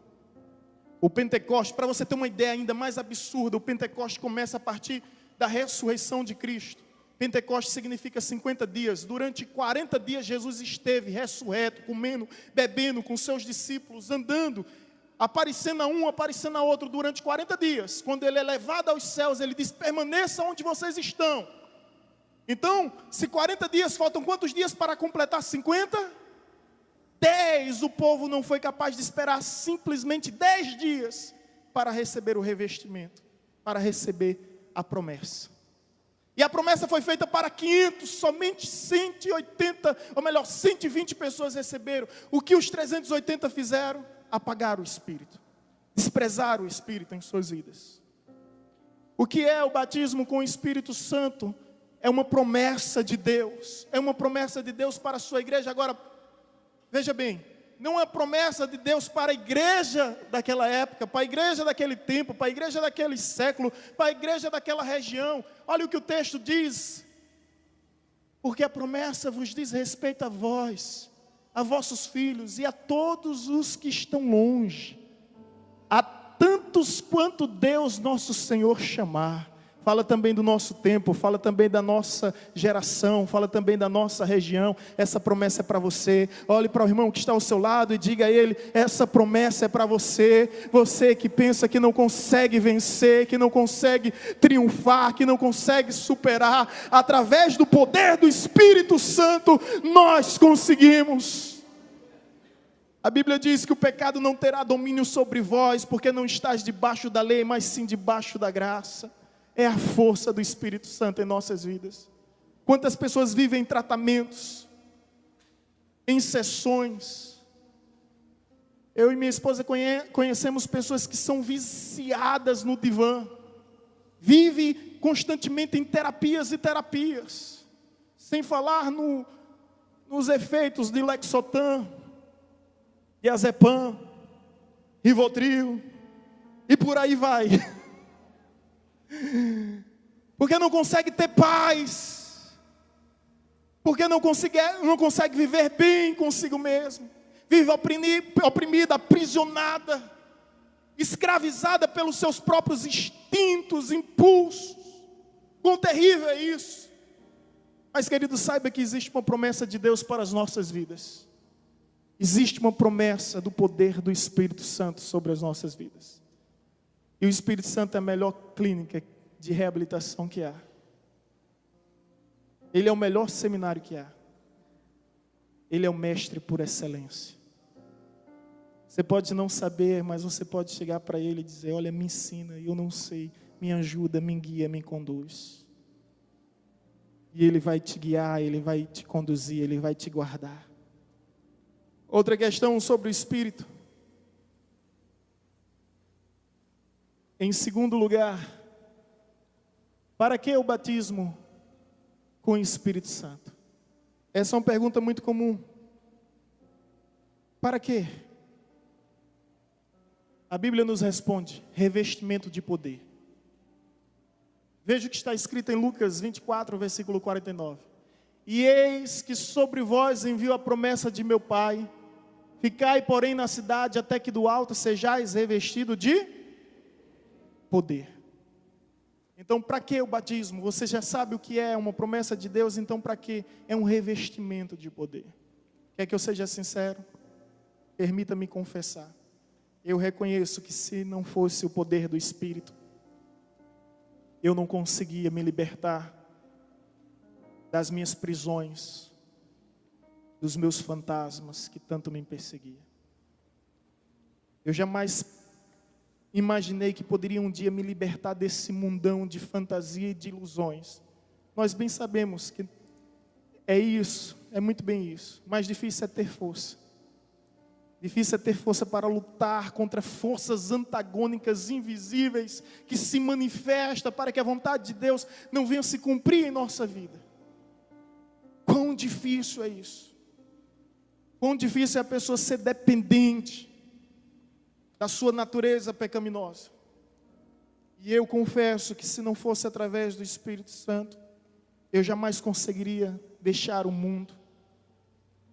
O Pentecostes, para você ter uma ideia ainda mais absurda, o Pentecostes começa a partir da ressurreição de Cristo. Pentecostes significa 50 dias. Durante 40 dias Jesus esteve ressurreto, comendo, bebendo com seus discípulos, andando, aparecendo a um, aparecendo a outro durante 40 dias. Quando ele é levado aos céus, ele diz: permaneça onde vocês estão. Então, se 40 dias, faltam quantos dias para completar 50? 10. O povo não foi capaz de esperar simplesmente 10 dias para receber o revestimento, para receber a promessa. E a promessa foi feita para 500, somente 180, ou melhor, 120 pessoas receberam. O que os 380 fizeram? Apagaram o Espírito, desprezaram o Espírito em suas vidas. O que é o batismo com o Espírito Santo? É uma promessa de Deus, é uma promessa de Deus para a sua igreja. Agora, veja bem, não é promessa de Deus para a igreja daquela época, para a igreja daquele tempo, para a igreja daquele século, para a igreja daquela região. Olha o que o texto diz porque a promessa vos diz respeito a vós, a vossos filhos e a todos os que estão longe, a tantos quanto Deus nosso Senhor chamar. Fala também do nosso tempo, fala também da nossa geração, fala também da nossa região. Essa promessa é para você. Olhe para o irmão que está ao seu lado e diga a ele: essa promessa é para você. Você que pensa que não consegue vencer, que não consegue triunfar, que não consegue superar, através do poder do Espírito Santo, nós conseguimos. A Bíblia diz que o pecado não terá domínio sobre vós, porque não estás debaixo da lei, mas sim debaixo da graça. É a força do Espírito Santo em nossas vidas. Quantas pessoas vivem em tratamentos, em sessões. Eu e minha esposa conhecemos pessoas que são viciadas no divã. Vive constantemente em terapias e terapias. Sem falar nos efeitos de Lexotan, Diazepam, Rivotril, e por aí vai. Porque não consegue ter paz, porque não consegue viver bem consigo mesmo, vive oprimida, aprisionada, escravizada pelos seus próprios instintos, impulsos. Quão terrível é isso! Mas, querido, saiba que existe uma promessa de Deus para as nossas vidas. Existe uma promessa do poder do Espírito Santo sobre as nossas vidas. E o Espírito Santo é a melhor clínica de reabilitação que há. Ele é o melhor seminário que há. Ele é o mestre por excelência. Você pode não saber, mas você pode chegar para ele e dizer: olha, me ensina, eu não sei, me ajuda, me guia, me conduz. E ele vai te guiar, ele vai te conduzir, ele vai te guardar. Outra questão sobre o Espírito. Em segundo lugar, para que o batismo com o Espírito Santo? Essa é uma pergunta muito comum. Para quê? A Bíblia nos responde: revestimento de poder. Veja o que está escrito em Lucas 24, versículo 49. E eis que sobre vós envio a promessa de meu Pai. Ficai, porém, na cidade, até que do alto sejais revestido de poder. Então, para que o batismo? Você já sabe o que é uma promessa de Deus, então para que? É um revestimento de poder. Quer que eu seja sincero? Permita-me confessar. Eu reconheço que se não fosse o poder do Espírito, eu não conseguia me libertar das minhas prisões, dos meus fantasmas que tanto me perseguiam. Eu jamais imaginei que poderia um dia me libertar desse mundão de fantasia e de ilusões. Nós bem sabemos que é isso, é muito bem isso. Mais difícil é ter força. Difícil é ter força para lutar contra forças antagônicas invisíveis que se manifestam para que a vontade de Deus não venha se cumprir em nossa vida. Quão difícil é isso. Quão difícil é a pessoa ser dependente da sua natureza pecaminosa. E eu confesso que se não fosse através do Espírito Santo, eu jamais conseguiria deixar o mundo.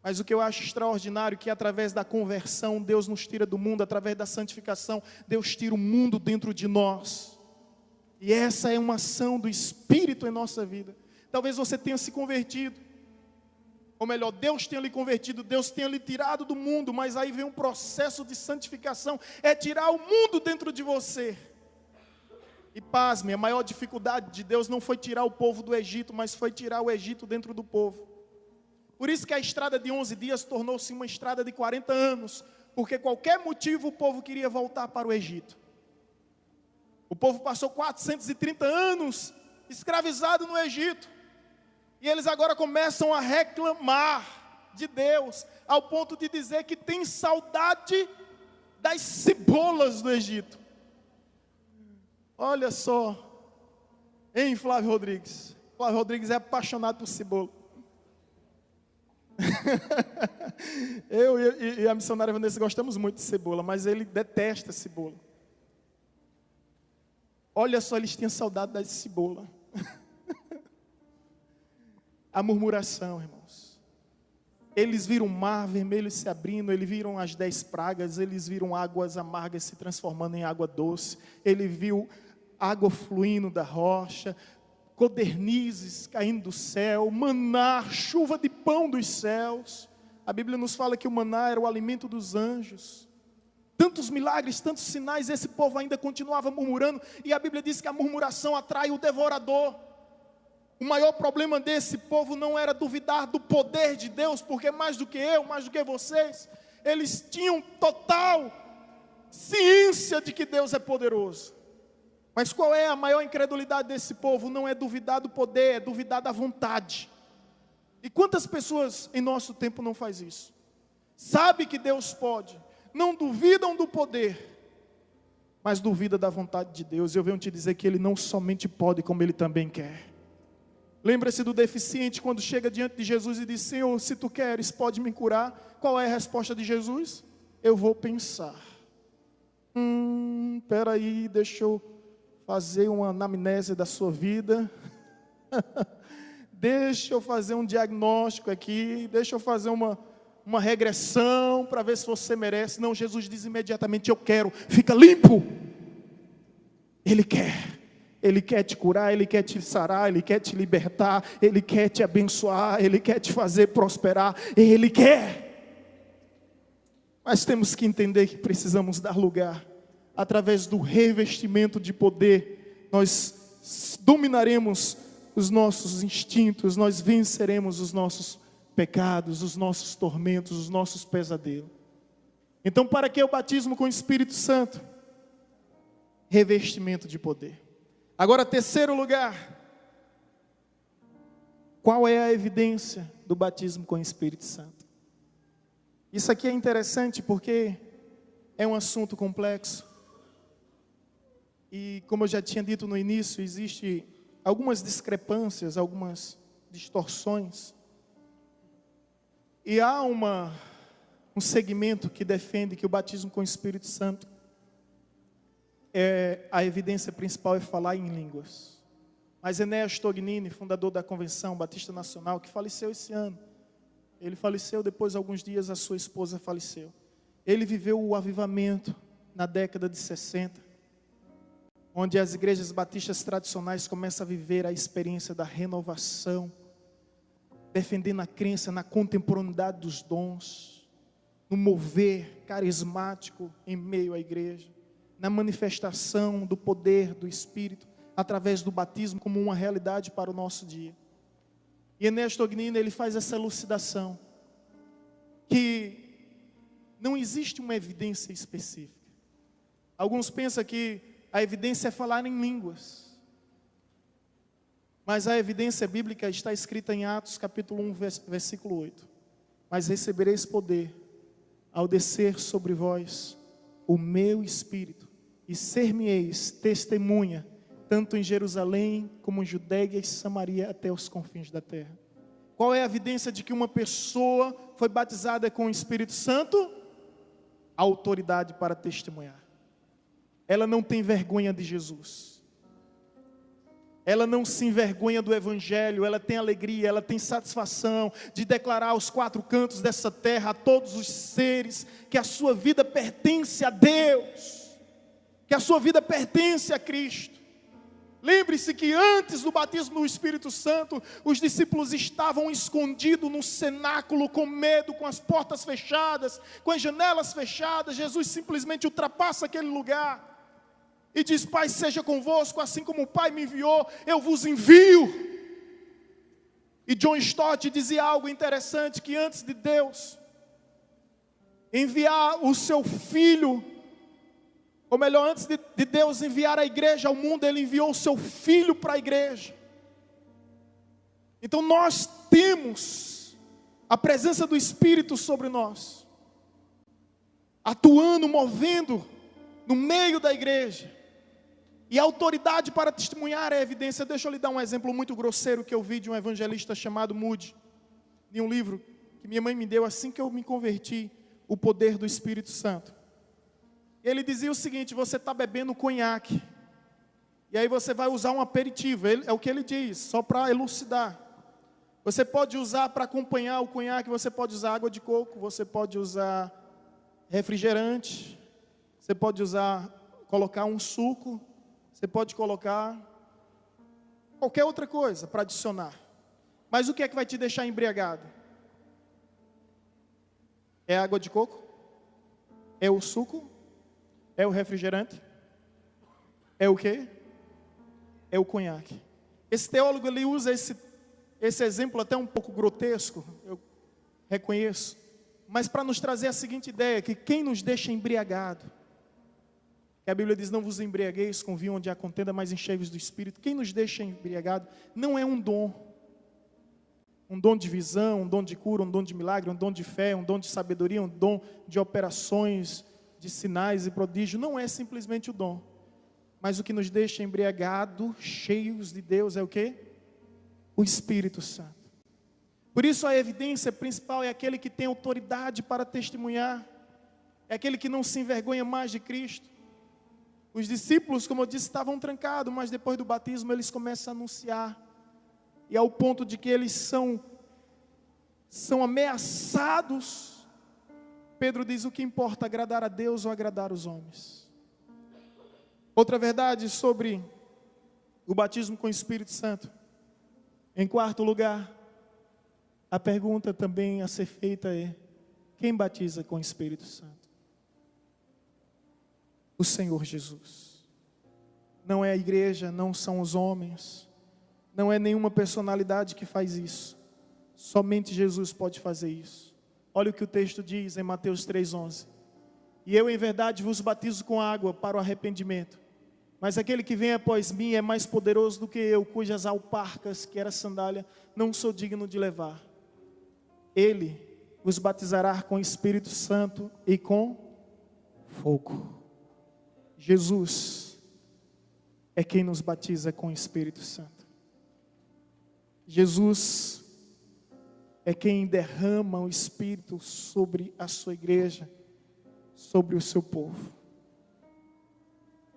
Mas o que eu acho extraordinário é que através da conversão, Deus nos tira do mundo, através da santificação, Deus tira o mundo dentro de nós. E essa é uma ação do Espírito em nossa vida. Talvez você tenha se convertido, ou melhor, Deus tenha lhe convertido, Deus tenha lhe tirado do mundo, mas aí vem um processo de santificação, é tirar o mundo dentro de você. E pasme, a maior dificuldade de Deus não foi tirar o povo do Egito, mas foi tirar o Egito dentro do povo. Por isso que a estrada de 11 dias tornou-se uma estrada de 40 anos, porque qualquer motivo o povo queria voltar para o Egito. O povo passou 430 anos escravizado no Egito, e eles agora começam a reclamar de Deus, ao ponto de dizer que tem saudade das cebolas do Egito. Olha só, hein, Flávio Rodrigues? Flávio Rodrigues é apaixonado por cebola. Eu e a missionária Vanessa gostamos muito de cebola, mas ele detesta cebola. Olha só, eles tinham saudade da cebola. a murmuração, irmãos. Eles viram o mar vermelho se abrindo, eles viram as 10 pragas, eles viram águas amargas se transformando em água doce, ele viu água fluindo da rocha, codernizes caindo do céu, maná, chuva de pão dos céus. A Bíblia nos fala que o maná era o alimento dos anjos. Tantos milagres, tantos sinais, esse povo ainda continuava murmurando, e a Bíblia diz que a murmuração atrai o devorador. O maior problema desse povo não era duvidar do poder de Deus, porque mais do que eu, mais do que vocês, eles tinham total ciência de que Deus é poderoso. Mas qual é a maior incredulidade desse povo? Não é duvidar do poder, é duvidar da vontade. E quantas pessoas em nosso tempo não faz isso? Sabe que Deus pode, não duvidam do poder, mas duvida da vontade de Deus. Eu venho te dizer que Ele não somente pode, como Ele também quer. Lembra-se do deficiente quando chega diante de Jesus e diz: Senhor, se tu queres, pode me curar. Qual é a resposta de Jesus? Eu vou pensar. Peraí, deixa eu fazer uma anamnese da sua vida. Deixa eu fazer um diagnóstico aqui. Deixa eu fazer uma regressão para ver se você merece. Não, Jesus diz imediatamente: eu quero. Fica limpo. Ele quer. Ele quer te curar, Ele quer te sarar, Ele quer te libertar, Ele quer te abençoar, Ele quer te fazer prosperar, Ele quer. Mas temos que entender que precisamos dar lugar. Através do revestimento de poder, nós dominaremos os nossos instintos, nós venceremos os nossos pecados, os nossos tormentos, os nossos pesadelos. Então, para que o batismo com o Espírito Santo? Revestimento de poder. Agora, terceiro lugar, qual é a evidência do batismo com o Espírito Santo? Isso aqui é interessante porque é um assunto complexo. E como eu já tinha dito no início, existe algumas discrepâncias, algumas distorções. E há um segmento que defende que o batismo com o Espírito Santo a evidência principal é falar em línguas. Mas Enéas Tognini, fundador da Convenção Batista Nacional, que faleceu esse ano, ele faleceu depois de alguns dias, a sua esposa faleceu. Ele viveu o avivamento na década de 60, onde as igrejas batistas tradicionais começam a viver a experiência da renovação, defendendo a crença na contemporaneidade dos dons, no mover carismático em meio à igreja, na manifestação do poder do Espírito, através do batismo como uma realidade para o nosso dia. E Enéas Tognini, ele faz essa elucidação, que não existe uma evidência específica. Alguns pensam que a evidência é falar em línguas, mas a evidência bíblica está escrita em Atos capítulo 1, versículo 8. Mas recebereis poder ao descer sobre vós o meu Espírito, e ser-me-eis testemunha, tanto em Jerusalém, como em Judeia e Samaria, até os confins da terra. Qual é a evidência de que uma pessoa foi batizada com o Espírito Santo? A autoridade para testemunhar. Ela não tem vergonha de Jesus. Ela não se envergonha do Evangelho, ela tem alegria, ela tem satisfação de declarar aos 4 cantos dessa terra, a todos os seres, que a sua vida pertence a Deus, que a sua vida pertence a Cristo. Lembre-se que antes do batismo no Espírito Santo, os discípulos estavam escondidos no cenáculo, com medo, com as portas fechadas, com as janelas fechadas. Jesus simplesmente ultrapassa aquele lugar e diz: Pai, seja convosco, assim como o Pai me enviou, eu vos envio. E John Stott dizia algo interessante, que antes de Deus enviar o seu Filho, ou melhor, antes de Deus enviar a igreja ao mundo, Ele enviou o seu Filho para a igreja. Então nós temos a presença do Espírito sobre nós, atuando, movendo no meio da igreja. E a autoridade para testemunhar é evidência. Deixa eu lhe dar um exemplo muito grosseiro que eu vi de um evangelista chamado Moody, de um livro que minha mãe me deu assim que eu me converti, O Poder do Espírito Santo. Ele dizia o seguinte: você está bebendo conhaque, e aí você vai usar um aperitivo, é o que ele diz, só para elucidar. Você pode usar para acompanhar o conhaque, você pode usar água de coco, você pode usar refrigerante, você pode colocar um suco, você pode colocar qualquer outra coisa para adicionar. Mas o que é que vai te deixar embriagado? É a água de coco? É o suco? É o refrigerante? É o quê? É o conhaque. Esse teólogo, ele usa esse exemplo até um pouco grotesco, eu reconheço, mas para nos trazer a seguinte ideia, que quem nos deixa embriagado, que a Bíblia diz, não vos embriagueis com vinho onde há contenda, mas enchei-vos do Espírito. Quem nos deixa embriagado não é um dom de visão, um dom de cura, um dom de milagre, um dom de fé, um dom de sabedoria, um dom de operações, de sinais e prodígios. Não é simplesmente o dom, mas o que nos deixa embriagado, cheios de Deus, é o quê? O Espírito Santo. Por isso a evidência principal é aquele que tem autoridade para testemunhar, é aquele que não se envergonha mais de Cristo. Os discípulos, como eu disse, estavam trancados, mas depois do batismo eles começam a anunciar, e ao ponto de que eles são ameaçados. Pedro diz, o que importa, agradar a Deus ou agradar os homens? Outra verdade sobre o batismo com o Espírito Santo. Em quarto lugar, a pergunta também a ser feita é, quem batiza com o Espírito Santo? O Senhor Jesus. Não é a igreja, não são os homens, não é nenhuma personalidade que faz isso. Somente Jesus pode fazer isso. Olha o que o texto diz em Mateus 3,11. E eu em verdade vos batizo com água para o arrependimento. Mas aquele que vem após mim é mais poderoso do que eu, cujas alparcas, que era sandália, não sou digno de levar. Ele vos batizará com o Espírito Santo e com fogo. Jesus é quem nos batiza com o Espírito Santo. Jesus é quem derrama o Espírito sobre a sua igreja, sobre o seu povo.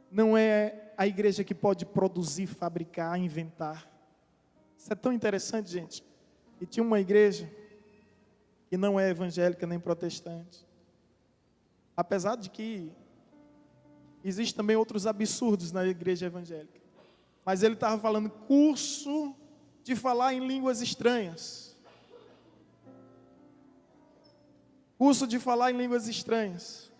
Não é a igreja que pode produzir, fabricar, inventar. Isso é tão interessante, gente. E tinha uma igreja que não é evangélica nem protestante. Apesar de que existem também outros absurdos na igreja evangélica. Mas ele estava falando curso de falar em línguas estranhas. Curso de falar em línguas estranhas.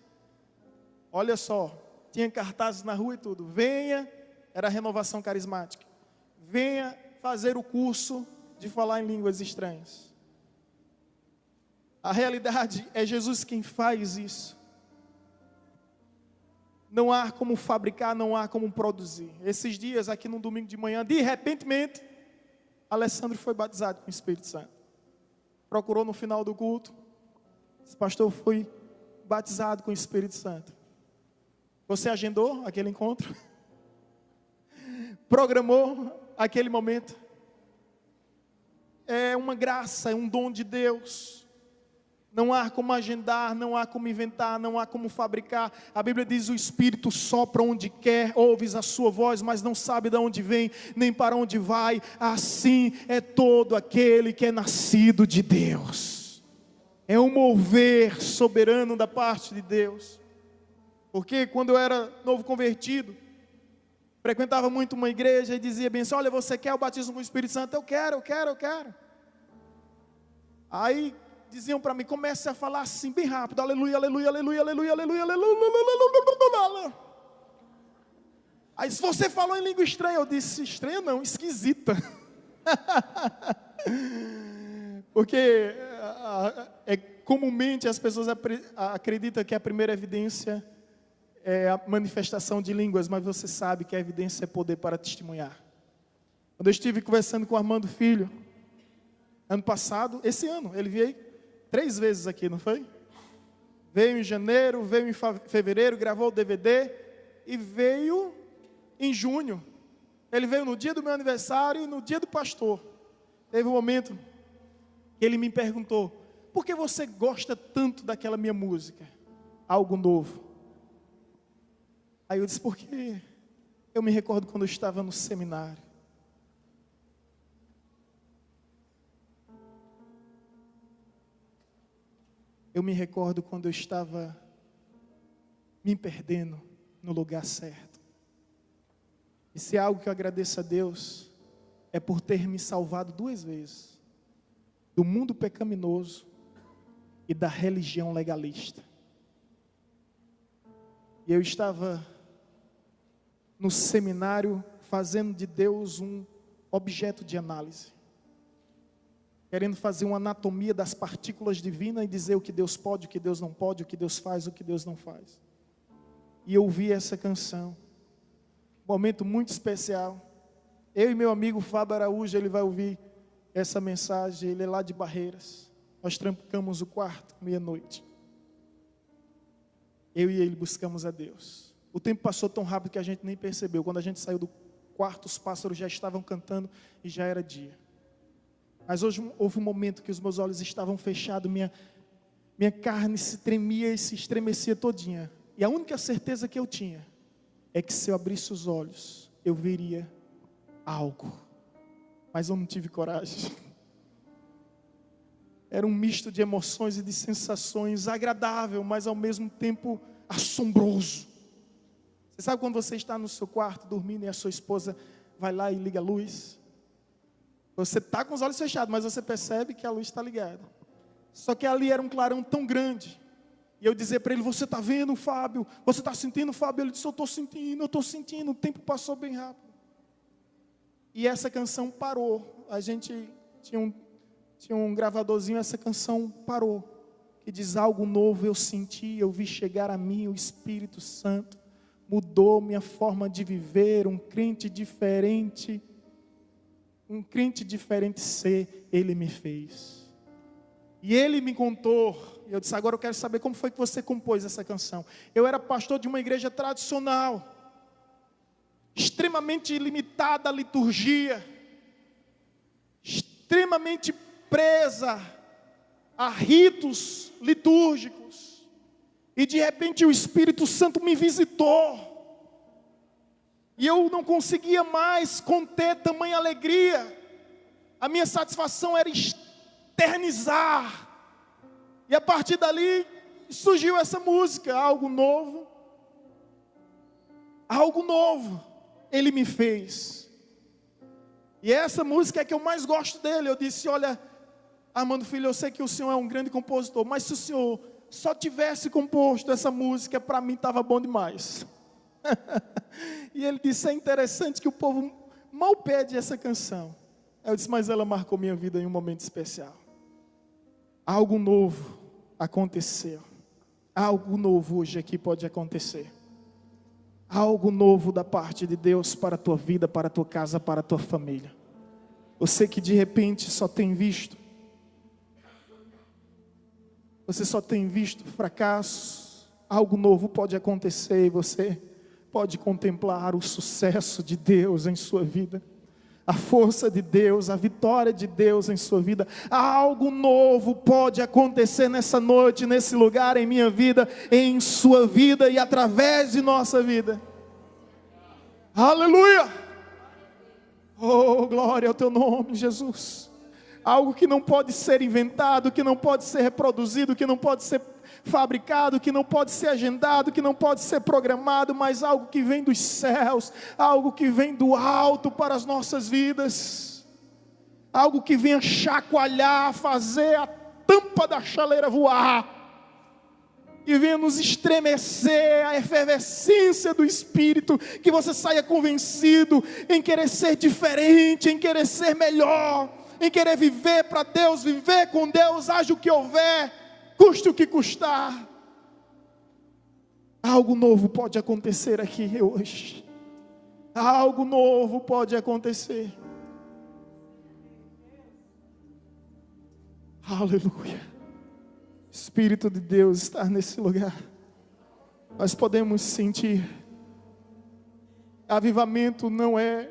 Olha só. Tinha cartazes na rua e tudo. Venha, era a renovação carismática. Venha fazer o curso de falar em línguas estranhas. A realidade é Jesus quem faz isso. Não há como fabricar, não há como produzir. Esses dias, aqui no domingo de manhã, de repentemente, Alessandro foi batizado com o Espírito Santo. Procurou no final do culto. Esse pastor foi batizado com o Espírito Santo. Você agendou aquele encontro? Programou aquele momento? É uma graça, é um dom de Deus. Não há como agendar, não há como inventar, não há como fabricar. A Bíblia diz, o Espírito sopra onde quer, ouves a sua voz, mas não sabe de onde vem, nem para onde vai. Assim é todo aquele que é nascido de Deus. É um mover soberano da parte de Deus. Porque quando eu era novo convertido, frequentava muito uma igreja e dizia bem assim, olha, você quer o batismo com o Espírito Santo? Eu quero. Aí diziam para mim, comece a falar assim, bem rápido, aleluia, aleluia, aleluia, aleluia, aleluia, aleluia. Aí se você falou em língua estranha, eu disse, estranha não, esquisita. Porque comumente as pessoas acreditam que a primeira evidência é a manifestação de línguas, mas você sabe que a evidência é poder para testemunhar. Quando eu estive conversando com o Armando Filho, ano passado, esse ano, ele veio 3 vezes aqui, não foi? Veio em janeiro, veio em fevereiro, gravou o DVD e veio em junho. Ele veio no dia do meu aniversário e no dia do pastor. Teve um momento que ele me perguntou, por que você gosta tanto daquela minha música? Algo novo. Aí eu disse, porque eu me recordo quando eu estava no seminário. eu me recordo quando eu estava me perdendo no lugar certo. E se é algo que eu agradeço a Deus, é por ter me salvado 2 vezes. Do mundo pecaminoso e da religião legalista. E eu estava no seminário fazendo de Deus um objeto de análise. Querendo fazer uma anatomia das partículas divinas e dizer o que Deus pode, o que Deus não pode, o que Deus faz, o que Deus não faz. E eu ouvi essa canção. Um momento muito especial. Eu e meu amigo Fábio Araújo, ele vai ouvir essa mensagem, ele é lá de Barreiras. Nós trancamos o quarto, meia-noite. Eu e ele buscamos a Deus. O tempo passou tão rápido que a gente nem percebeu. Quando a gente saiu do quarto, os pássaros já estavam cantando e já era dia. Mas hoje houve um momento que os meus olhos estavam fechados, minha carne se tremia e se estremecia todinha. E a única certeza que eu tinha é que se eu abrisse os olhos, eu veria algo. Mas eu não tive coragem. Era um misto de emoções e de sensações agradável, mas ao mesmo tempo assombroso. Você sabe quando você está no seu quarto dormindo e a sua esposa vai lá e liga a luz? Você está com os olhos fechados, mas você percebe que a luz está ligada. Só que ali era um clarão tão grande. E eu dizer para ele, você está vendo, Fábio? Você está sentindo, Fábio? Ele disse, eu estou sentindo. O tempo passou bem rápido. E essa canção parou. A gente tinha um gravadorzinho, essa canção parou. Que diz, algo novo eu senti, eu vi chegar a mim o Espírito Santo. Mudou minha forma de viver, um crente diferente ser, Ele me fez. E Ele me contou, eu disse, agora eu quero saber como foi que você compôs essa canção. Eu era pastor de uma igreja tradicional, extremamente limitada à liturgia, extremamente presa a ritos litúrgicos. E de repente o Espírito Santo me visitou. E eu não conseguia mais conter tamanha alegria. A minha satisfação era eternizar. E a partir dali surgiu essa música, algo novo. Algo novo Ele me fez. E essa música é que eu mais gosto dele. Eu disse, olha, Armando Filho, eu sei que o senhor é um grande compositor, mas se o senhor só tivesse composto essa música, para mim estava bom demais. E ele disse, é interessante que o povo mal pede essa canção. Eu disse, mas ela marcou minha vida em um momento especial. Algo novo aconteceu. Algo novo hoje aqui pode acontecer. Algo novo da parte de Deus para a tua vida, para a tua casa, para a tua família. Você que de repente só tem visto. Você só tem visto fracassos. Algo novo pode acontecer e você pode contemplar o sucesso de Deus em sua vida, a força de Deus, a vitória de Deus em sua vida. Algo novo pode acontecer nessa noite, nesse lugar, em minha vida, em sua vida e através de nossa vida. Aleluia! Oh, glória ao teu nome, Jesus. Algo que não pode ser inventado, que não pode ser reproduzido, que não pode ser fabricado, que não pode ser agendado, que não pode ser programado, mas algo que vem dos céus, algo que vem do alto para as nossas vidas, algo que venha chacoalhar, fazer a tampa da chaleira voar, e venha nos estremecer a efervescência do Espírito, que você saia convencido em querer ser diferente, em querer ser melhor, em querer viver para Deus, viver com Deus, haja o que houver, custe o que custar. Algo novo pode acontecer aqui hoje. Algo novo pode acontecer. Aleluia. Espírito de Deus está nesse lugar. Nós podemos sentir. Avivamento não é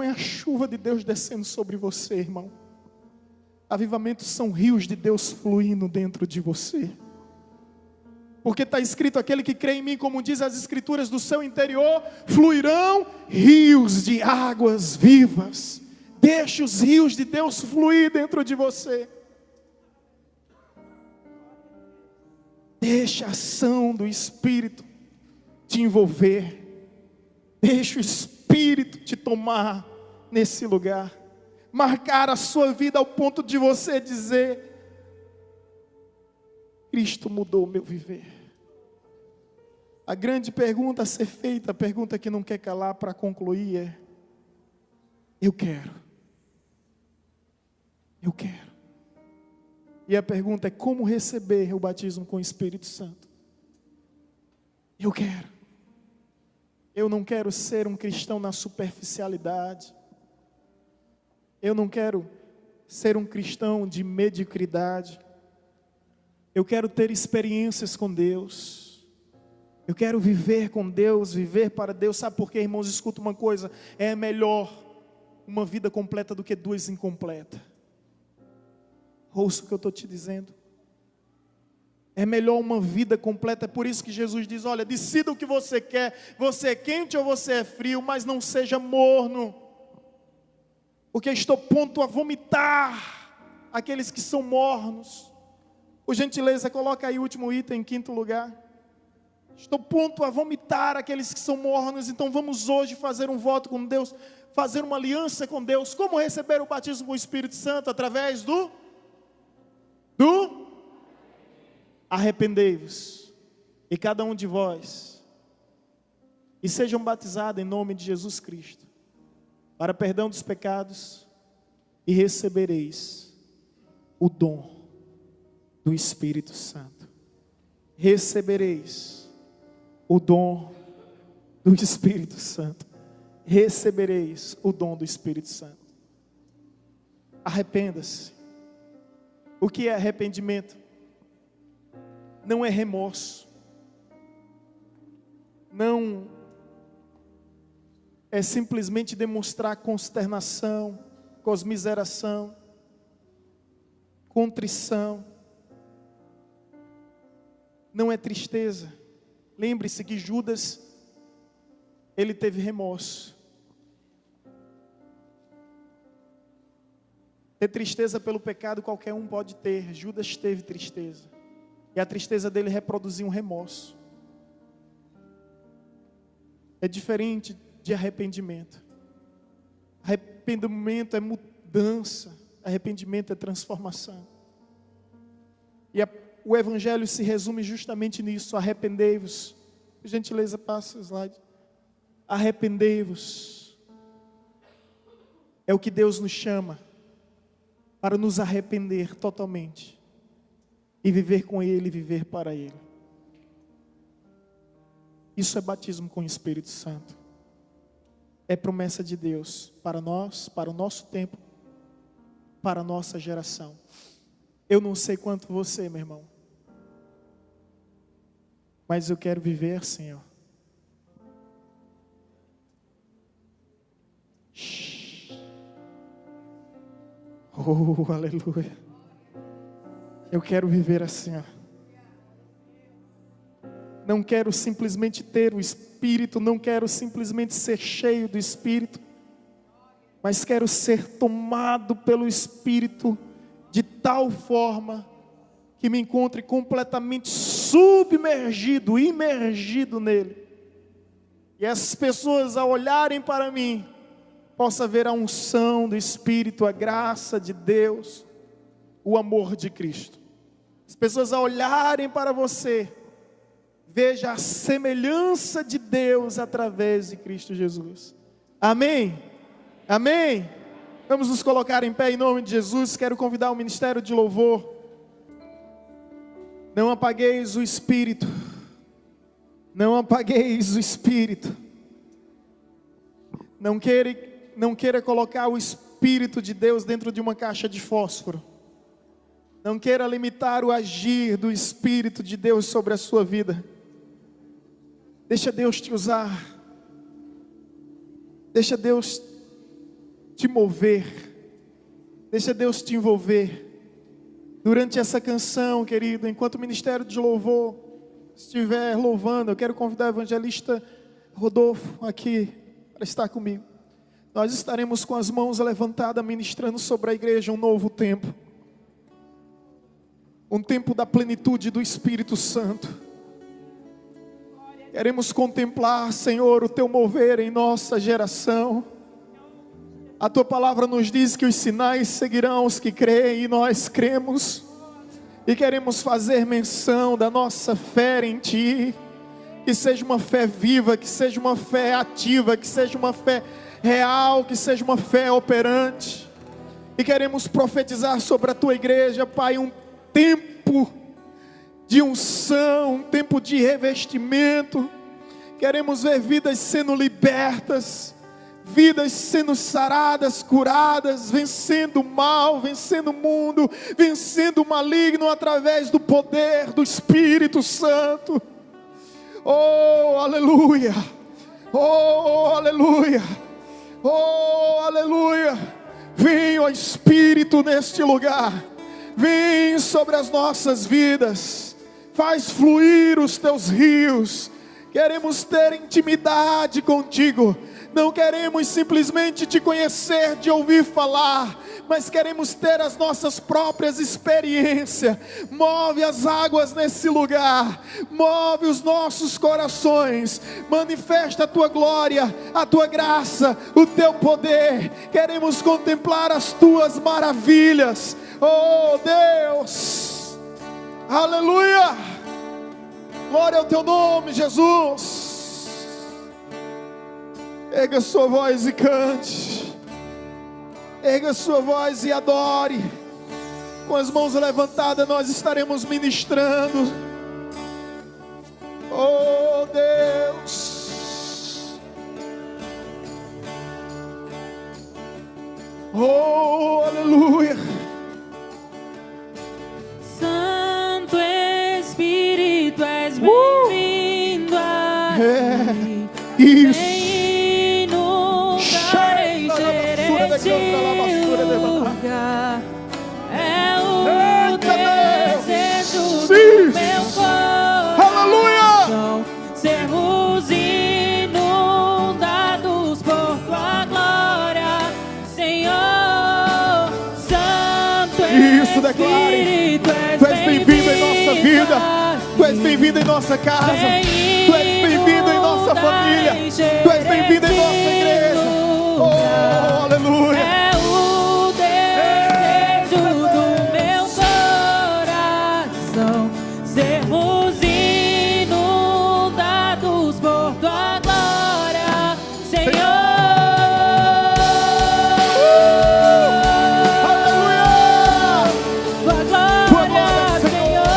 a chuva de Deus descendo sobre você, irmão. Avivamentos são rios de Deus fluindo dentro de você. Porque está escrito, aquele que crê em mim, como diz as escrituras, do seu interior fluirão rios de águas vivas. Deixe os rios de Deus fluir dentro de você. Deixa a ação do Espírito te envolver. Deixa o Espírito te tomar nesse lugar. Marcar a sua vida ao ponto de você dizer: Cristo mudou o meu viver. A grande pergunta a ser feita, a pergunta que não quer calar para concluir é: eu quero. Eu quero. E a pergunta é: como receber o batismo com o Espírito Santo? Eu quero. Eu não quero ser um cristão na superficialidade. Eu não quero ser um cristão de mediocridade. Eu quero ter experiências com Deus. Eu quero viver com Deus, viver para Deus. Sabe por quê, irmãos? Escuta uma coisa: é melhor uma vida completa do que duas incompletas. Ouça o que eu estou te dizendo. É melhor uma vida completa. É por isso que Jesus diz: olha, decida o que você quer. Você é quente ou você é frio, mas não seja morno. Porque estou pronto a vomitar aqueles que são mornos. Por gentileza, coloca aí o último item em quinto lugar. Estou pronto a vomitar aqueles que são mornos. Então vamos hoje fazer um voto com Deus, fazer uma aliança com Deus. Como receber o batismo com o Espírito Santo? Através do arrependei-vos, e cada um de vós, e sejam batizados em nome de Jesus Cristo, para perdão dos pecados, e recebereis o dom do Espírito Santo. Recebereis o dom do Espírito Santo. Recebereis o dom do Espírito Santo. Arrependa-se. O que é arrependimento? Não é remorso. Não é simplesmente demonstrar consternação, comiseração, contrição. Não é tristeza. Lembre-se que Judas, ele teve remorso. Ter tristeza pelo pecado qualquer um pode ter. Judas teve tristeza. E a tristeza dele reproduzia um remorso. É diferente de arrependimento. Arrependimento é mudança. Arrependimento é transformação. E o Evangelho se resume justamente nisso. Arrependei-vos. Por gentileza, passa o slide. Arrependei-vos. É o que Deus nos chama. Para nos arrepender totalmente. E viver com Ele, viver para Ele. Isso é batismo com o Espírito Santo. É promessa de Deus para nós, para o nosso tempo, para a nossa geração. Eu não sei quanto você, meu irmão, mas eu quero viver, Senhor. Oh, aleluia. Eu quero viver assim, ó. Não quero simplesmente ter o Espírito, não quero simplesmente ser cheio do Espírito, mas quero ser tomado pelo Espírito de tal forma que me encontre completamente submergido, imergido nele. E as pessoas, ao olharem para mim, possa ver a unção do Espírito, a graça de Deus, o amor de Cristo. As pessoas, ao olharem para você, veja a semelhança de Deus através de Cristo Jesus. Amém? Amém? Vamos nos colocar em pé em nome de Jesus. Quero convidar o ministério de louvor. Não apagueis o Espírito. Não apagueis o Espírito. Não queira colocar o Espírito de Deus dentro de uma caixa de fósforo. Não queira limitar o agir do Espírito de Deus sobre a sua vida. Deixa Deus te usar. Deixa Deus te mover. Deixa Deus te envolver. Durante essa canção, querido, enquanto o ministério de louvor estiver louvando, eu quero convidar o evangelista Rodolfo aqui para estar comigo. Nós estaremos com as mãos levantadas, ministrando sobre a igreja um novo tempo. um tempo da plenitude do Espírito Santo. Queremos contemplar, Senhor, o Teu mover em nossa geração. A Tua palavra nos diz que os sinais seguirão os que creem, e nós cremos. E queremos fazer menção da nossa fé em Ti. Que seja uma fé viva, que seja uma fé ativa, que seja uma fé real, que seja uma fé operante. E queremos profetizar sobre a Tua igreja, Pai, um tempo de unção, um tempo de revestimento. Queremos ver vidas sendo libertas, vidas sendo saradas, curadas, vencendo o mal, vencendo o mundo, vencendo o maligno através do poder do Espírito Santo. Oh, aleluia! Oh, aleluia! Oh, aleluia! Vem, ó Espírito, neste lugar. Vem sobre as nossas vidas. Faz fluir os Teus rios. Queremos ter intimidade contigo. Não queremos simplesmente Te conhecer de ouvir falar, mas queremos ter as nossas próprias experiências. Move as águas nesse lugar, move os nossos corações, manifesta a Tua glória, a Tua graça, o Teu poder. Queremos contemplar as Tuas maravilhas. Oh Deus, aleluia, glória ao Teu nome, Jesus. Erga sua voz e cante. Erga sua voz e adore. Com as mãos levantadas nós estaremos ministrando. Oh Deus. Oh, aleluia. Santo Espírito, és bem-vindo aqui. Isso. É o desejo do meu coração, sermos inundados por Tua glória, Senhor. Santo Isso, declare. Tu és bem-vindo em nossa vida. Tu és bem-vindo em nossa casa. Tu és bem-vindo em nossa família. Tu és bem-vindo em nossa igreja. Oh, aleluia. É o desejo do meu coração, sermos inundados por Tua glória, Senhor. Aleluia. Tua glória, Senhor.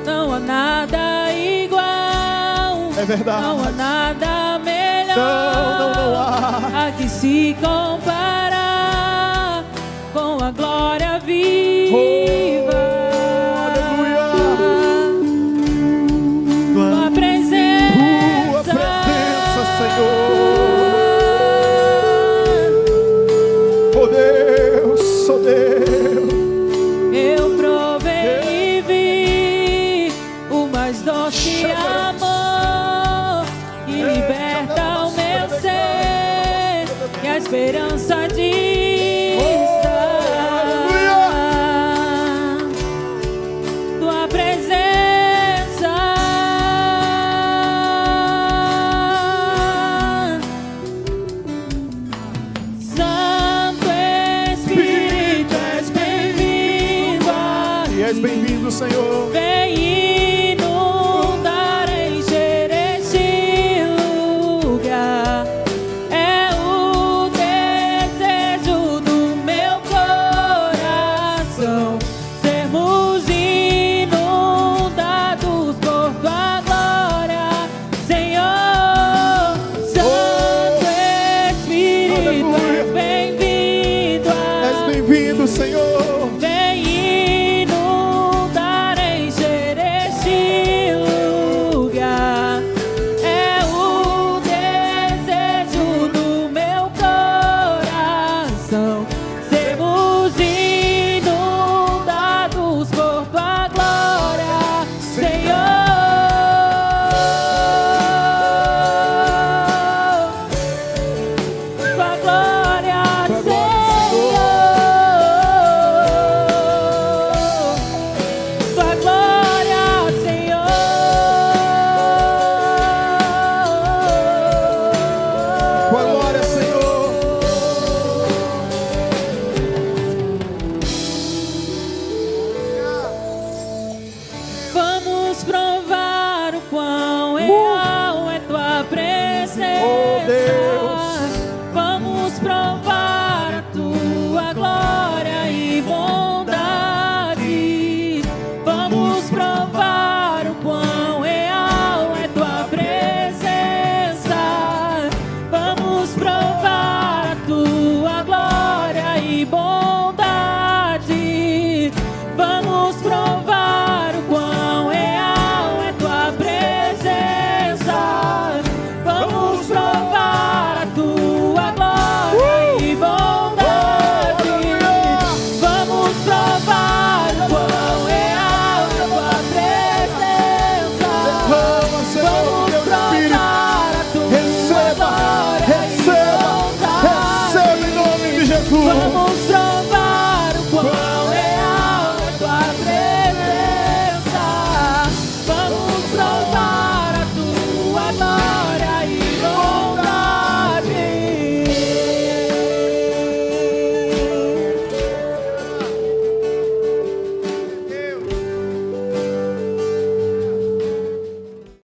Não há nada igual, É verdade. não há nada melhor. Não há. A que se comparar com a glória viva. Aleluia. Tua presença, Senhor. Oh Deus, oh Deus. eu provei e vi o mais doce amor que liberta o meu ser e a esperança de estar. Tua presença, Santo Espírito, és bem-vindo aqui. E és bem-vindo, Senhor. Vem inundar, encher este lugar. É o desejo do meu coração, sermos inundados por Tua glória, Senhor. Santo Espírito, és bem-vindo És bem-vindo, Senhor.